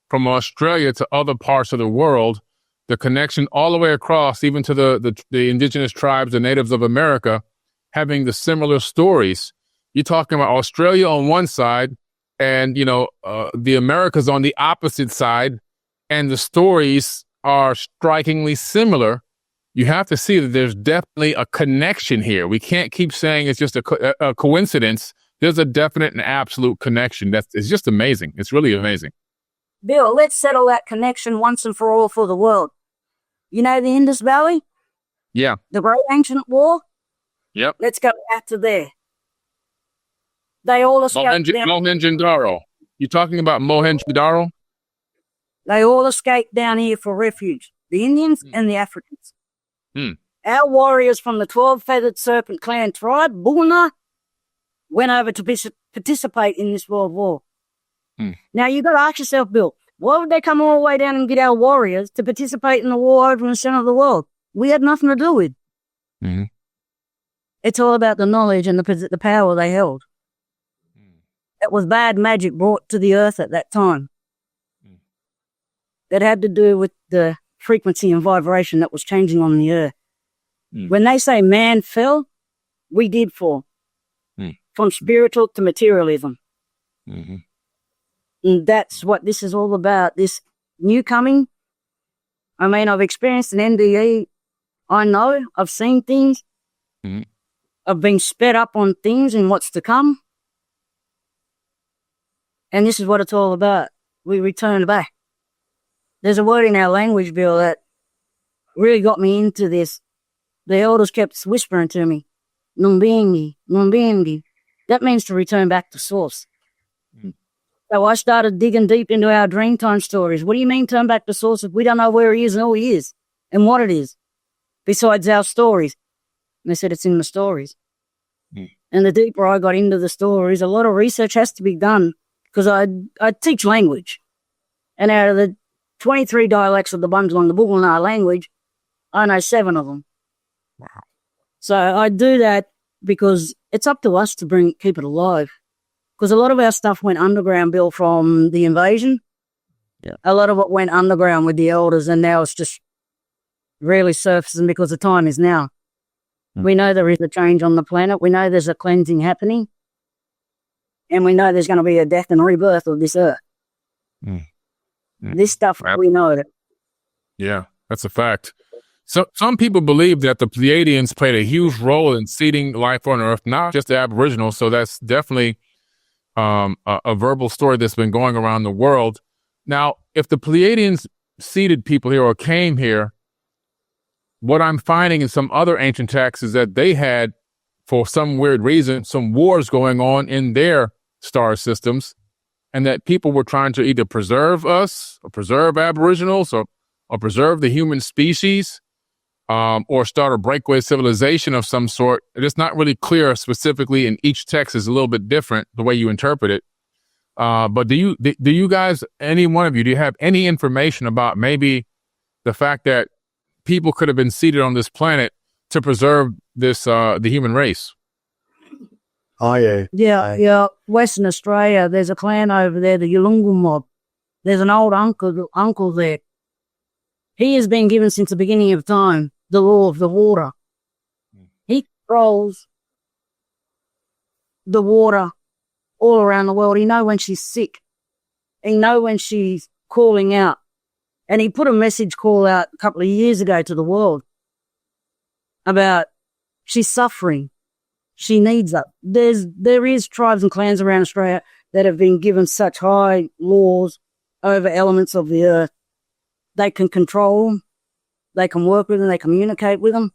from Australia to other parts of the world, the connection all the way across, even to the indigenous tribes, the natives of America, having the similar stories. You're talking about Australia on one side and, the Americas on the opposite side, and the stories are strikingly similar. You have to see that there's definitely a connection here. We can't keep saying it's just a coincidence. There's a definite and absolute connection. It's just amazing. It's really amazing. Bill, let's settle that connection once and for all for the world. You know the Indus Valley? Yeah. The Great Ancient War? Yep. Let's go back to there. They all escaped. Mohenjo-Daro. You talking about Mohenjo-Daro? They all escaped down here for refuge, the Indians and the Africans. Our warriors from the 12-feathered serpent clan tribe, Bugana, went over to participate in this world war. Now, you've got to ask yourself, Bill, why would they come all the way down and get our warriors to participate in the war over in the center of the world? We had nothing to do with. Mm-hmm. It's all about the knowledge and the power they held. It was bad magic brought to the earth at that time. That had to do with the frequency and vibration that was changing on the earth. When they say man fell, we did fall. From spiritual to materialism. Mm-hmm. And that's what this is all about, this new coming. I mean, I've experienced an NDE. I know, I've seen things. I've been sped up on things and what's to come. And this is what it's all about. We return back. There's a word in our language, Bill, that really got me into this. The elders kept whispering to me, Numbingi, Numbingi. That means to return back to source. So I started digging deep into our Dreamtime stories. What do you mean turn back to source if we don't know where he is and who he is and what it is, besides our stories? And they said it's in the stories. And the deeper I got into the stories, a lot of research has to be done because I teach language. And out of the 23 dialects of the Bundjalung, the Bugulnar language, I know 7 of them. Wow. So I do that because it's up to us to keep it alive. Because a lot of our stuff went underground, Bill, from the invasion. Yeah. A lot of it went underground with the elders, and now it's just really surfacing because the time is now. We know there is a change on the planet. We know there's a cleansing happening. And we know there's going to be a death and rebirth of this earth. This stuff, we know it. Yeah, that's a fact. So some people believe that the Pleiadians played a huge role in seeding life on Earth, not just the Aboriginal. So that's definitely a verbal story that's been going around the world. Now, if the Pleiadians seeded people here or came here, what I'm finding in some other ancient texts is that they had, for some weird reason, some wars going on in their star systems, and that people were trying to either preserve us or preserve Aboriginals or preserve the human species, or start a breakaway civilization of some sort. It's not really clear specifically, in each text is a little bit different the way you interpret it. But do you guys, any one of you, do you have any information about maybe the fact that people could have been seeded on this planet to preserve this, the human race? Oh, yeah. Yeah. Western Australia, there's a clan over there, the Yulungu mob. There's an old uncle there. He has been given since the beginning of time the law of the water. He controls the water all around the world. He knows when she's sick. He knows when she's calling out. And he put a message call out a couple of years ago to the world about she's suffering. She needs it. There is tribes and clans around Australia that have been given such high laws over elements of the earth. They can control them. They can work with them. They communicate with them.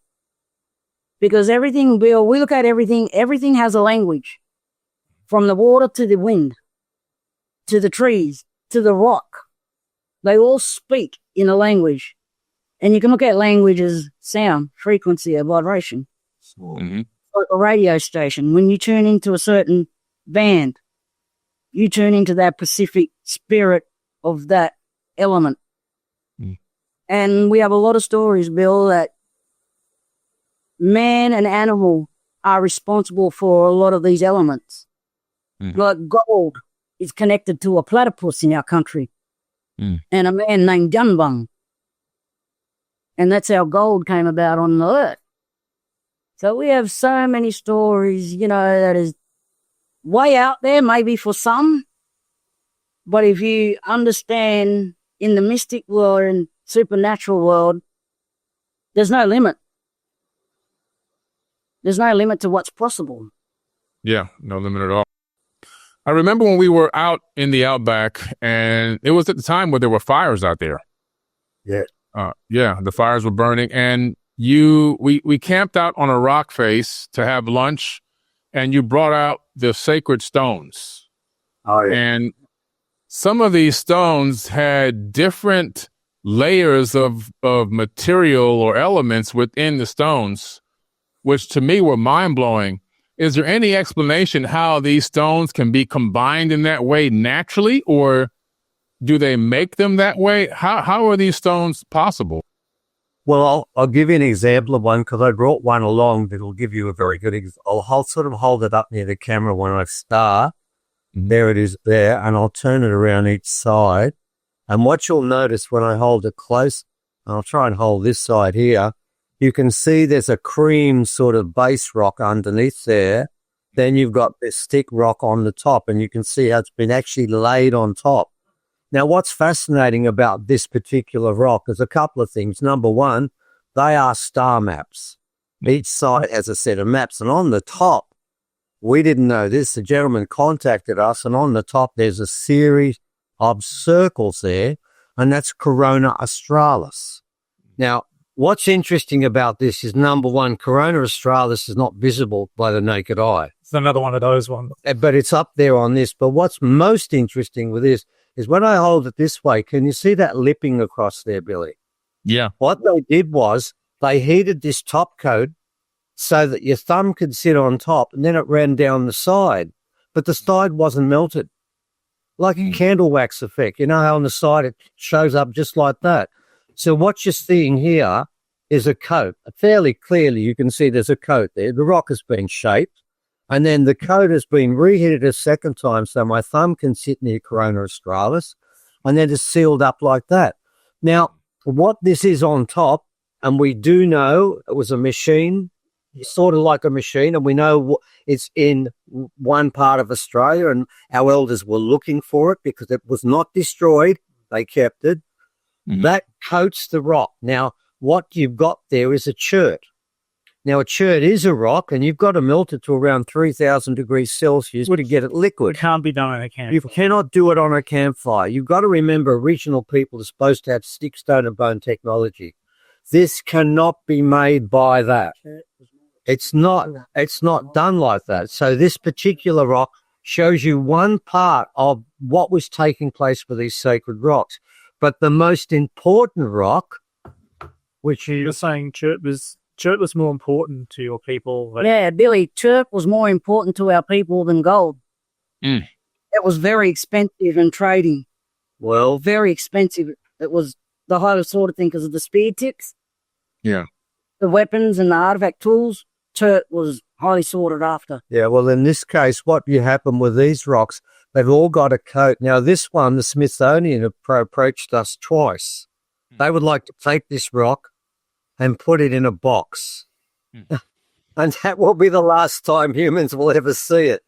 Because everything, Bill, we look at everything has a language. From the water to the wind, to the trees, to the rock. They all speak in a language. And you can look at language as sound, frequency, or vibration. Mm-hmm. Like a radio station. When you tune into a certain band, you tune into that Pacific spirit of that element. Mm. And we have a lot of stories, Bill, that man and animal are responsible for a lot of these elements. Mm. Like gold is connected to a platypus in our country. Mm. And a man named Dunbung. And that's how gold came about on the earth. So we have so many stories, that is way out there, maybe for some. But if you understand in the mystic world and supernatural world, there's no limit. There's no limit to what's possible. Yeah, no limit at all. I remember when we were out in the outback, and it was at the time where there were fires out there. Yeah. Yeah, the fires were burning, and we camped out on a rock face to have lunch, and you brought out the sacred stones. Oh, yeah. And some of these stones had different layers of material or elements within the stones, which to me were mind-blowing. Is there any explanation how these stones can be combined in that way naturally, or do they make them that way? How are these stones possible? Well, I'll give you an example of one because I brought one along that'll give you a very good example. I'll sort of hold it up near the camera when I start. Mm-hmm. There it is there, and I'll turn it around each side. And what you'll notice when I hold it close, I'll try and hold this side here, you can see there's a cream sort of base rock underneath there. Then you've got this thick rock on the top, and you can see how it's been actually laid on top. Now, what's fascinating about this particular rock is a couple of things. Number one, they are star maps. Each side has a set of maps, and on the top, we didn't know this. The gentleman contacted us, and on the top, there's a series of circles there, and that's Corona Australis. Now, what's interesting about this is, number one, Corona Australis is not visible by the naked eye. It's another one of those ones. But it's up there on this. But what's most interesting with this is when I hold it this way, can you see that lipping across there, Billy? Yeah. What they did was they heated this top coat so that your thumb could sit on top, and then it ran down the side. But the side wasn't melted. Like a candle wax effect. You know how on the side it shows up just like that? So what you're seeing here is a coat. Fairly clearly you can see there's a coat there. The rock has been shaped, and then the coat has been reheated a second time so my thumb can sit near Corona Australis, and then it's sealed up like that. Now, what this is on top, and we do know it was a machine, sort of like a machine, and we know it's in one part of Australia, and our elders were looking for it because it was not destroyed. They kept it. Mm-hmm. That coats the rock. Now, what you've got there is a chert. Now, a chert is a rock, and you've got to melt it to around 3,000 degrees Celsius to get it liquid. It can't be done on a campfire. You cannot do it on a campfire. You've got to remember, regional people are supposed to have stick, stone, and bone technology. This cannot be made by that. It's not done like that. So this particular rock shows you one part of what was taking place with these sacred rocks. But the most important rock, which is... You're saying chert was more important to your people. Yeah, Billy, chert was more important to our people than gold. Mm. It was very expensive in trading. Well, very expensive. It was the highest sort of thing because of the spear tips. Yeah. The weapons and the artifact tools. Chert was highly sought after. Yeah, well, in this case, what happened with these rocks, they've all got a coat. Now, this one, the Smithsonian approached us twice. They would like to take this rock and put it in a box. And that will be the last time humans will ever see it.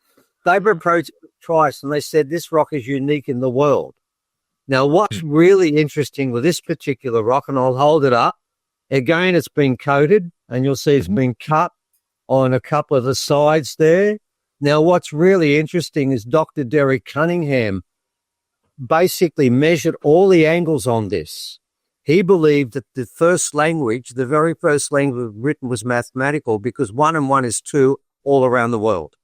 They've approached it twice, and they said this rock is unique in the world. Now, what's really interesting with this particular rock, and I'll hold it up, again, it's been coated, and you'll see it's been cut on a couple of the sides there. Now, what's really interesting is Dr. Derek Cunningham basically measured all the angles on this. He believed that the first language, the very first language written, was mathematical, because 1 and 1 is 2 all around the world.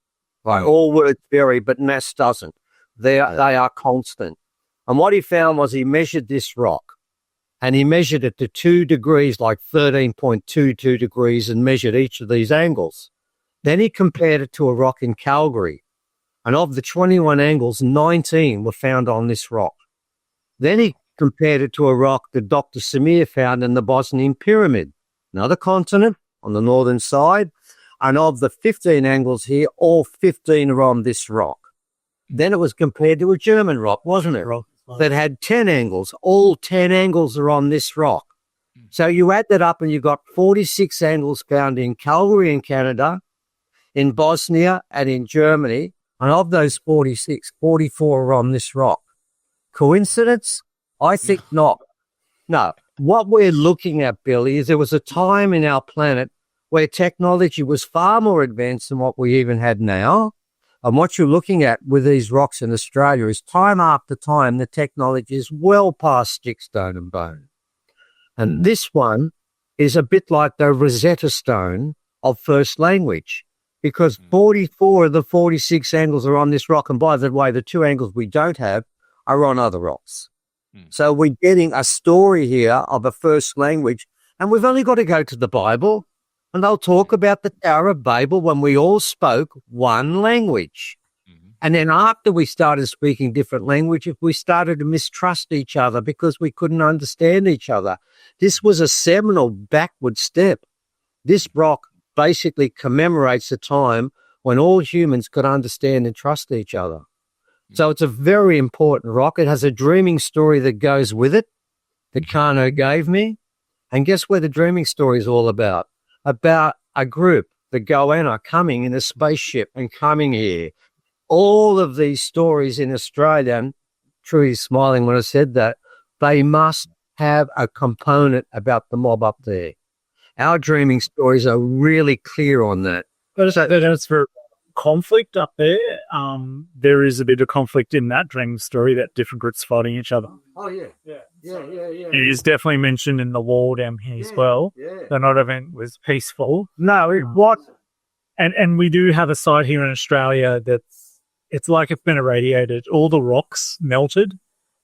Right? All words vary, but maths doesn't. They are constant. And what he found was he measured this rock, and he measured it to 2 degrees, like 13.22 degrees, and measured each of these angles. Then he compared it to a rock in Calgary. And of the 21 angles, 19 were found on this rock. Then he compared it to a rock that Dr. Samir found in the Bosnian Pyramid, another continent on the northern side. And of the 15 angles here, all 15 are on this rock. Then it was compared to a German rock, wasn't it? That had 10 angles. All 10 angles are on this rock. So you add that up and you got 46 angles found in Calgary in Canada, in Bosnia, and in Germany. And of those 46, 44 are on this rock. Coincidence? I think not. No. What we're looking at, Billy, is there was a time in our planet where technology was far more advanced than what we even had now. And what you're looking at with these rocks in Australia is time after time, the technology is well past stick, stone and bone. And this one is a bit like the Rosetta Stone of first language, because 44 of the 46 angles are on this rock. And by the way, the 2 angles we don't have are on other rocks. So we're getting a story here of a first language, and we've only got to go to the Bible, and they'll talk about the Tower of Babel when we all spoke one language. And then after we started speaking different languages, we started to mistrust each other because we couldn't understand each other. This was a seminal backward step. This rock basically commemorates a time when all humans could understand and trust each other. So it's a very important rock. It has a dreaming story that goes with it that Kano gave me. And guess where the dreaming story is all about? About a group, the Goanna, coming in a spaceship and coming here. All of these stories in Australia, and Trudy's smiling when I said that, they must have a component about the mob up there. Our dreaming stories are really clear on that. But it's for conflict up there. There is a bit of conflict in that dream story, that different groups fighting each other. Oh, yeah. It is definitely mentioned in the war down here as well. The night event was peaceful. No, it was. And we do have a site here in Australia it's like it's been irradiated. All the rocks melted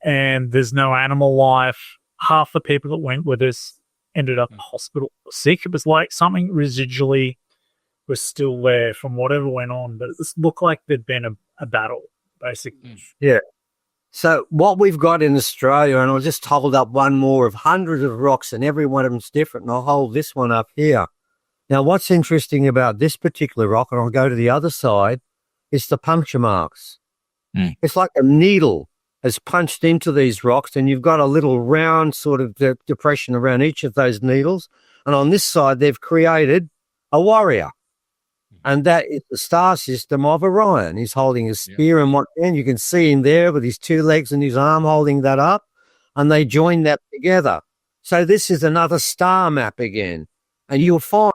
and there's no animal life. Half the people that went with us ended up in hospital sick. It was like something residually was still there from whatever went on, but it just looked like there'd been a battle, basically. Yeah. So what we've got in Australia, and I'll just hold up one more of hundreds of rocks, and every one of them's different, and I'll hold this one up here. Now, what's interesting about this particular rock, and I'll go to the other side, is the puncture marks. It's like a needle has punched into these rocks, and you've got a little round sort of depression around each of those needles. And on this side, they've created a warrior. And that is the star system of Orion. He's holding a spear in one hand. You can see him there with his 2 legs and his arm holding that up. And they join that together. So this is another star map again. And you'll find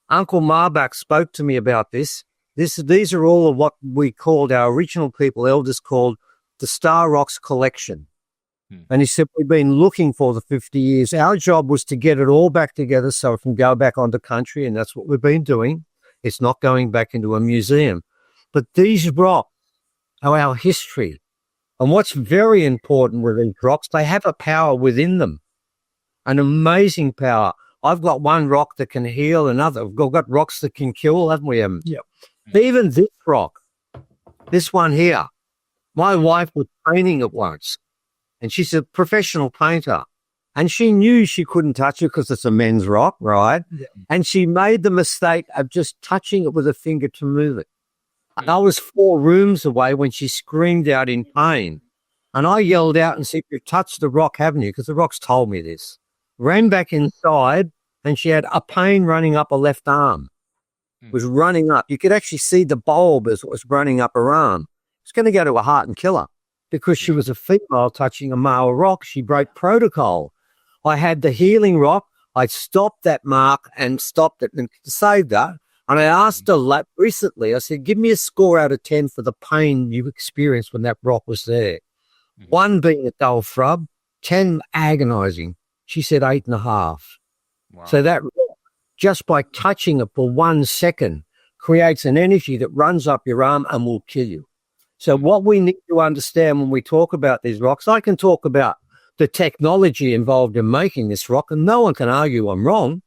Uncle Marbach spoke to me about this. These are all of what we called, our original people elders called, the Star Rocks collection. And he said, we've been looking for the 50 years. Our job was to get it all back together so it can go back onto country. And that's what we've been doing. It's not going back into a museum. But these rocks are our history. And what's very important with these rocks, they have a power within them, an amazing power. I've got one rock that can heal another. We've got rocks that can kill, haven't we? Yep. Even this rock, this one here, my wife was painting it once, and she's a professional painter. And she knew she couldn't touch it because it's a men's rock, right? Yeah. And she made the mistake of just touching it with a finger to move it. And I was 4 rooms away when she screamed out in pain. And I yelled out and said, "You've touched the rock, haven't you?" Because the rock's told me this. Ran back inside, and she had a pain running up her left arm. It was running up. You could actually see the bulb as it was running up her arm. It's going to go to her heart and kill her because she was a female touching a male rock. She broke protocol. I had the healing rock. I stopped that mark and stopped it and saved her. And I asked her recently, I said, give me a score out of 10 for the pain you experienced when that rock was there. 1 being a dull frub, 10 agonizing. She said 8.5. Wow. So that just by touching it for 1 second creates an energy that runs up your arm and will kill you. So what we need to understand when we talk about these rocks, I can talk about the technology involved in making this rock, and no one can argue I'm wrong.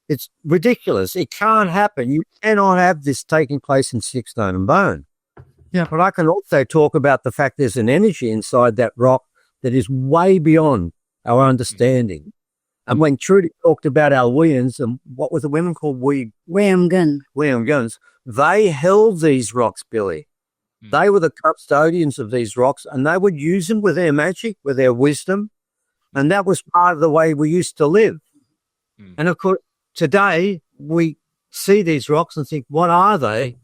It's ridiculous. It can't happen. You cannot have this taking place in stick, stone and bone. Yeah, but I can also talk about the fact there's an energy inside that rock that is way beyond our understanding. And when Trudy talked about our Weans, and what was the women called? Weamguns, they held these rocks, Billy. They were the custodians of these rocks, and they would use them with their magic, with their wisdom. And that was part of the way we used to live. And of course, today we see these rocks and think, what are they?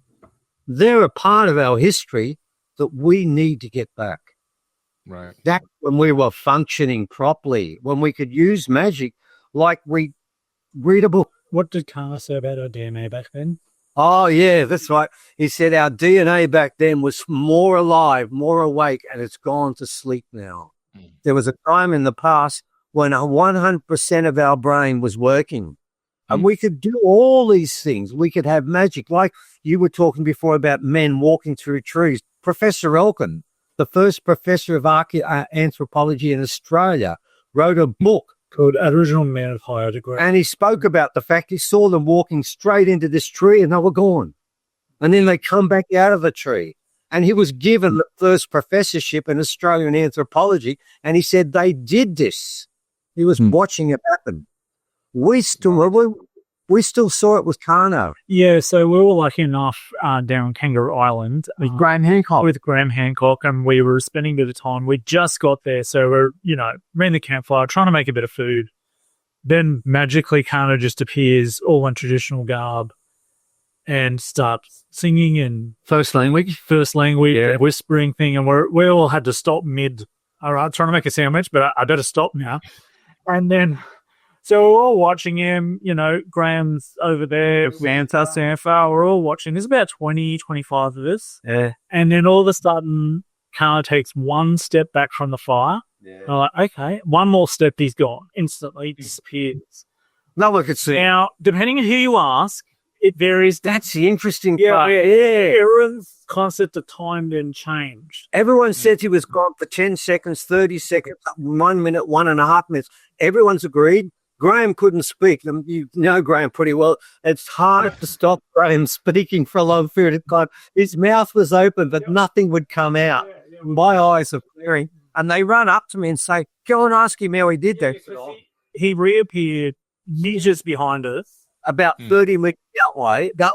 They're a part of our history that we need to get back. Right. That's when we were functioning properly, when we could use magic, like we read a book. What did Carter say about our DNA back then? Oh, yeah, that's right. He said our DNA back then was more alive, more awake, and it's gone to sleep now. There was a time in the past when 100% of our brain was working, and we could do all these things. We could have magic, like you were talking before about men walking through trees. Professor Elkin, the first professor of anthropology in Australia, wrote a book called Aboriginal Men of Higher Degree. And he spoke about the fact he saw them walking straight into this tree and they were gone. And then they come back out of the tree. And he was given the first professorship in Australian anthropology. And he said they did this. He was watching it happen. We still saw it with Kano. Yeah, so we were lucky enough down on Kangaroo Island with Graham Hancock, and we were spending a bit of time. We just got there, so we're, around the campfire, trying to make a bit of food. Then magically Kano just appears, all in traditional garb, and starts singing in first language, whispering thing, and we all had to stop mid. All right, trying to make a sandwich, but I better stop now. And then... So we're all watching him, Graham's over there, Sanfa, we're all watching. There's about 20, 25 of us. Yeah. And then all of a sudden, Kana takes one step back from the fire. Yeah. I'm like, okay, one more step, he's gone. Instantly disappears. No one could see. Now, depending on who you ask, it varies. That's the interesting part. Yeah. Everyone's concept of time then changed. Everyone said he was gone for 10 seconds, 30 seconds, 1 minute, 1.5 minutes. Everyone's agreed. Graham couldn't speak. You know Graham pretty well. It's hard to stop Graham speaking for a long period of time. His mouth was open, but nothing would come out. My eyes are clearing. And they run up to me and say, go and ask him how he did that. He reappeared meters behind us. About 30 meters that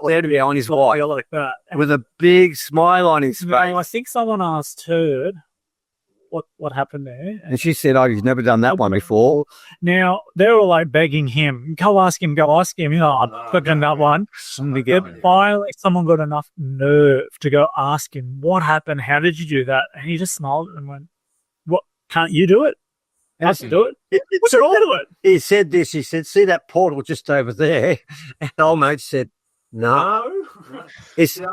way on his way, like that. With a big smile on his face. I think someone asked her what happened there. And she said, oh, he's never done that one before. Now, they were like begging him, go ask him. I'm clicking that one. But finally, someone got enough nerve to go ask him, what happened? How did you do that? And he just smiled and went, what, can't you do it? I can do it. What's wrong with it? He said this. He said, see that portal just over there? And old mate said, no. He said,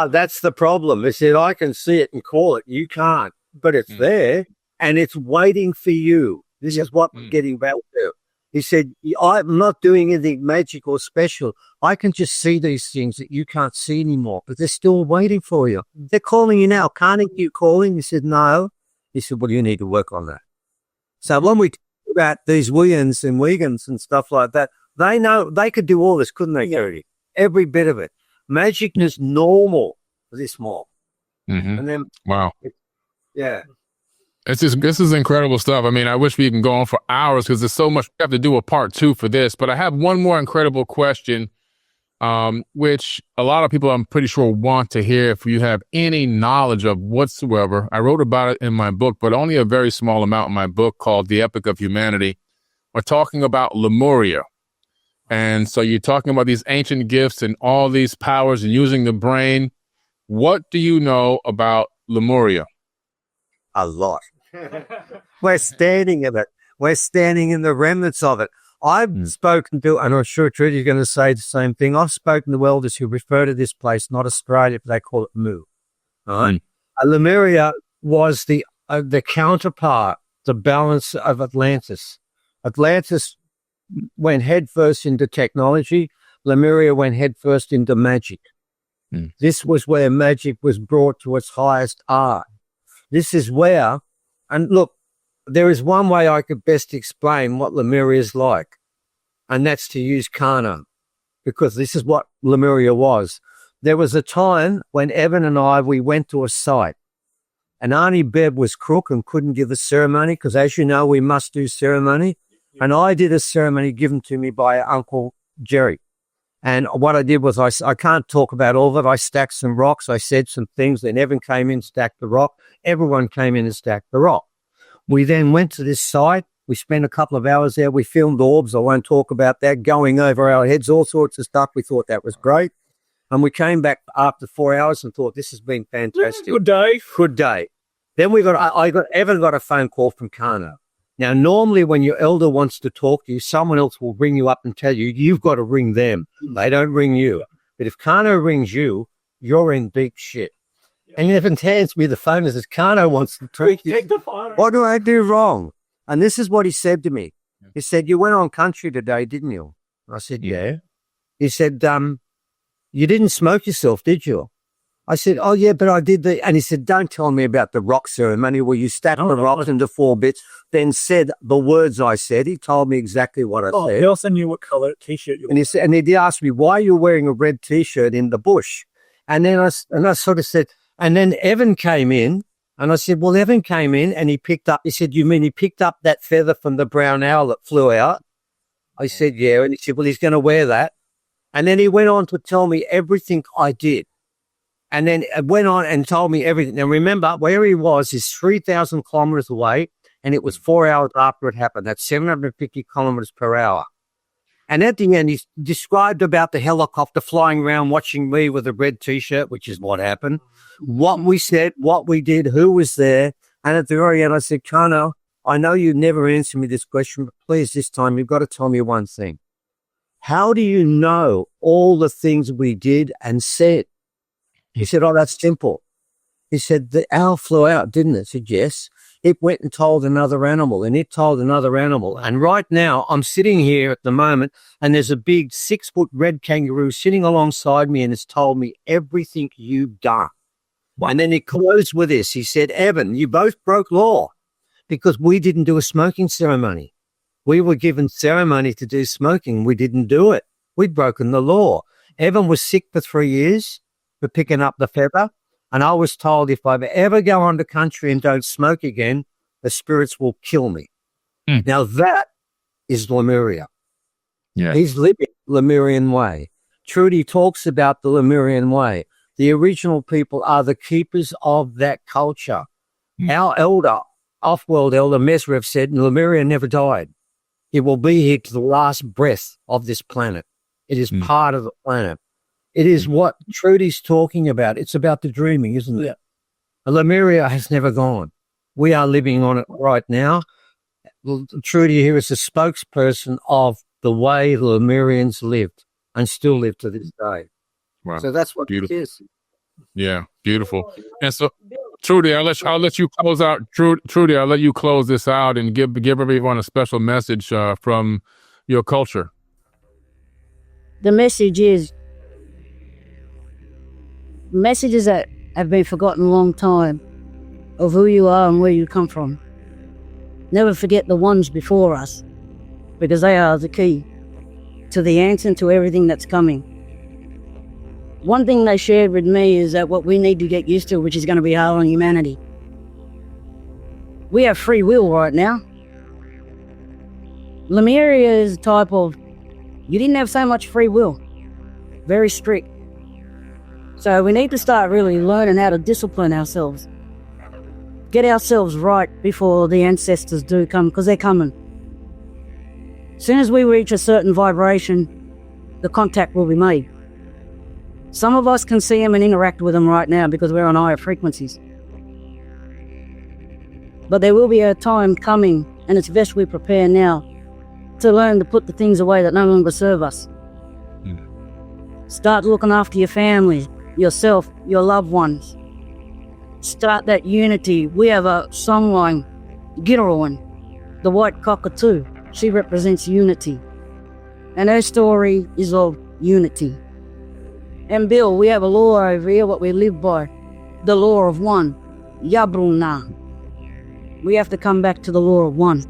that's the problem. He said, I can see it and call it. You can't. But it's there, and it's waiting for you. This is what we're getting back to. He said, I'm not doing anything magic or special. I can just see these things that you can't see anymore, but they're still waiting for you. They're calling you now. Can't you calling? He said, no. He said, well, you need to work on that. So when we talk about these Weans and Wiegans and stuff like that, they know they could do all this, couldn't they, Gary? Every bit of it. Magic is normal for this small. Mm-hmm. And then, wow. Yeah. This is incredible stuff. I mean, I wish we can go on for hours because there's so much. We have to do a part 2 for this, but I have one more incredible question, which a lot of people I'm pretty sure want to hear if you have any knowledge of whatsoever. I wrote about it in my book, but only a very small amount in my book called The Epic of Humanity. We're talking about Lemuria. And so you're talking about these ancient gifts and all these powers and using the brain. What do you know about Lemuria? A lot. We're standing in it. We're standing in the remnants of it. I've spoken to, and I'm sure Trudy's going to say the same thing. I've spoken to elders who refer to this place, not Australia, but they call it Mu. All right. Lemuria was the counterpart, the balance of Atlantis. Atlantis went headfirst into technology. Lemuria went headfirst into magic. This was where magic was brought to its highest art. This is where, and look, there is one way I could best explain what Lemuria is like, and that's to use Kano, because this is what Lemuria was. There was a time when Evan and I, we went to a site, and Auntie Bev was crook and couldn't give a ceremony, because as you know, we must do ceremony. And I did a ceremony given to me by Uncle Jerry. And what I did was, I can't talk about all of it. I stacked some rocks. I said some things. Then Evan came in, stacked the rock. Everyone came in and stacked the rock. We then went to this site. We spent a couple of hours there. We filmed orbs. I won't talk about that. Going over our heads, all sorts of stuff. We thought that was great. And we came back after 4 hours and thought, this has been fantastic. Good day. Good day. Then Evan got a phone call from Kano. Now, normally when your elder wants to talk to you, someone else will ring you up and tell you, you've got to ring them. They don't ring you. But if Kano rings you, you're in big shit. And Evan hands me the phone and says, Kano wants to talk to you. Take the phone. What do I do wrong? And this is what he said to me. He said, you went on country today, didn't you? I said, yeah. He said, you didn't smoke yourself, did you? I said, oh, yeah, but I did and he said, don't tell me about the rock ceremony where you stacked the rocks into 4 bits, then said the words I said. He told me exactly what I said. He also knew what color T-shirt you were. And he did ask me, why are you wearing a red T-shirt in the bush? And then I sort of said, and then Evan came in, and I said, well, Evan came in and he said, you mean he picked up that feather from the brown owl that flew out? I said, yeah. And he said, well, he's going to wear that. And then he went on to tell me everything I did. And then it went on and told me everything. Now, remember, where he was is 3,000 kilometers away, and it was 4 hours after it happened. That's 750 kilometers per hour. And at the end, he described about the helicopter flying around watching me with a red T-shirt, which is what happened, what we said, what we did, who was there. And at the very end, I said, Kano, I know you never answered me this question, but please, this time, you've got to tell me one thing. How do you know all the things we did and said? He said, oh, that's simple. He said, the owl flew out, didn't it? I said, yes. It went and told another animal, and it told another animal. And right now, I'm sitting here at the moment, and there's a big 6-foot red kangaroo sitting alongside me, and it's told me everything you've done. And then he closed with this. He said, Evan, you both broke law because we didn't do a smoking ceremony. We were given ceremony to do smoking. We didn't do it. We'd broken the law. Evan was sick for 3 years for picking up the feather. And I was told if I ever go on the country and don't smoke again, the spirits will kill me. Now that is Lemuria. Yeah. He's living Lemurian way. Trudy talks about the Lemurian way. The original people are the keepers of that culture. Our elder, off-world elder Mesrev said, Lemuria never died. It will be here to the last breath of this planet. It is part of the planet. It is what Trudy's talking about. It's about the dreaming, isn't it? Lemuria has never gone. We are living on it right now. Trudy here is a spokesperson of the way the Lemurians lived and still live to this day. Wow. So that's what beautiful. it is. Yeah, beautiful. And so, Trudy, I'll let you close out. Trudy, I'll let you close this out and give everyone a special message from your culture. The messages that have been forgotten a long time of who you are and where you come from. Never forget the ones before us, because they are the key to the answer and to everything that's coming. One thing they shared with me is that what we need to get used to, which is going to be hard on humanity. We have free will right now. Lemuria is a type of, you didn't have so much free will. Very strict. So we need to start really learning how to discipline ourselves. Get ourselves right before the ancestors do come, because they're coming. As soon as we reach a certain vibration, the contact will be made. Some of us can see them and interact with them right now because we're on higher frequencies. But there will be a time coming, and it's best we prepare now to learn to put the things away that no longer serve us. Start looking after your family, yourself, your loved ones. Start that unity. We have a songline, Gitterowin, the white cockatoo. She represents unity. And her story is of unity. And Bill, we have a law over here, what we live by. The law of one. Yabruna. We have to come back to the law of one.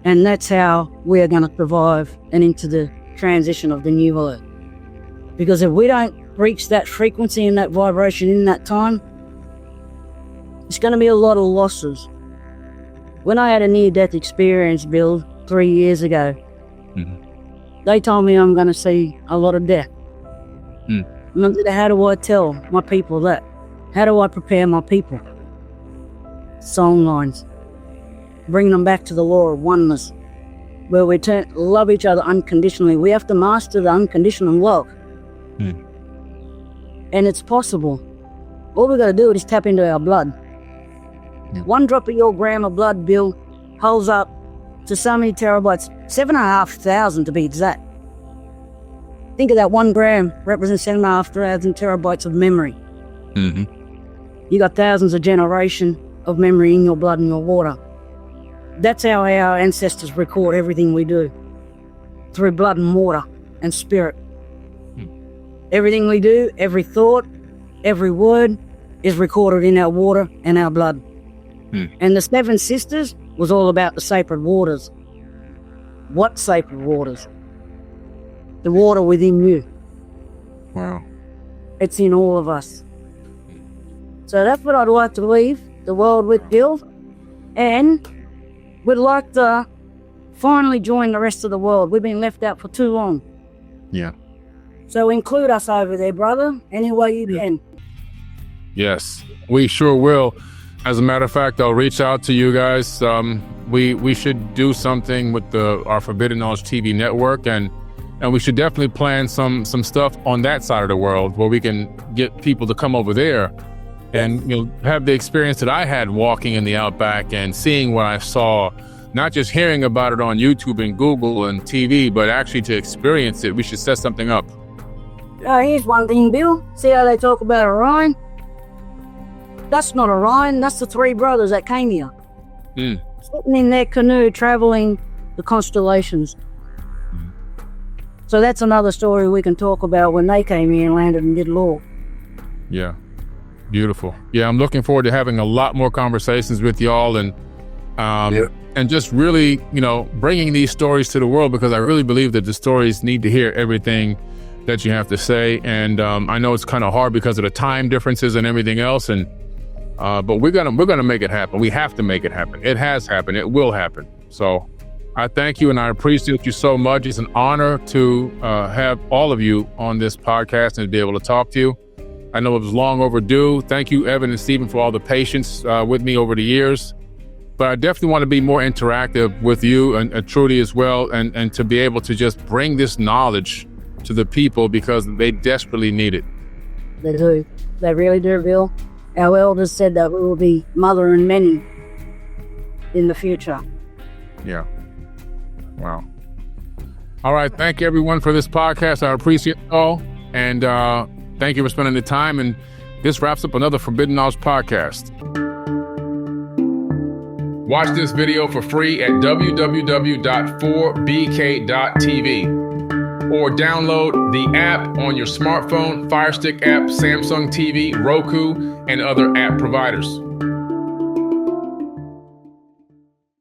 And that's how we're going to survive and into the transition of the new earth. Because if we don't reach that frequency and that vibration in that time, it's going to be a lot of losses. When I had a near-death experience, Bill, 3 years ago, they told me I'm going to see a lot of death. And I said, how do I tell my people that? How do I prepare my people? Songlines. Bring them back to the law of oneness, where we love each other unconditionally. We have to master the unconditional love. And it's possible. All we got to do is tap into our blood. 1 drop of your gram of blood, Bill, holds up to so many terabytes, 7,500 to be exact. Think of that 1 gram represents 7,500 terabytes of memory. You got thousands of generations of memory in your blood and your water. That's how our ancestors record everything we do, through blood and water and spirit. Everything we do, every thought, every word is recorded in our water and our blood. And the 7 sisters was all about the sacred waters. What sacred waters? The water within you. Wow. It's in all of us. So that's what I'd like to leave the world with, Bill. And we'd like to finally join the rest of the world. We've been left out for too long. Yeah. So include us over there, brother, any way you can. Yes, we sure will. As a matter of fact, I'll reach out to you guys. We should do something with our Forbidden Knowledge TV network, and we should definitely plan some stuff on that side of the world where we can get people to come over there and have the experience that I had walking in the outback and seeing what I saw, not just hearing about it on YouTube and Google and TV, but actually to experience it. We should set something up. Here's one thing, Bill. See how they talk about Orion? That's not Orion, that's the 3 brothers that came here. Sitting in their canoe, traveling the constellations. So that's another story we can talk about when they came here and landed and did law. Yeah, beautiful. Yeah, I'm looking forward to having a lot more conversations with y'all and just really, bringing these stories to the world, because I really believe that the stories need to hear everything that you have to say. And I know it's kind of hard because of the time differences and everything else, but we're gonna make it happen. We have to make it happen. It has happened. It will happen. So I thank you and I appreciate you so much. It's an honor to have all of you on this podcast and to be able to talk to you. I know it was long overdue. Thank you, Evan and Stephen, for all the patience with me over the years. But I definitely want to be more interactive with you and Trudy as well, and to be able to just bring this knowledge to the people because they desperately need it. They do. They really do, Bill. Our elders said that we will be mothering many in the future. Yeah. Wow. All right. Thank you, everyone, for this podcast. I appreciate it all. And thank you for spending the time. And this wraps up another Forbidden Knowledge podcast. Watch this video for free at www.4bk.tv or download the app on your smartphone, Fire Stick app, Samsung TV, Roku, and other app providers.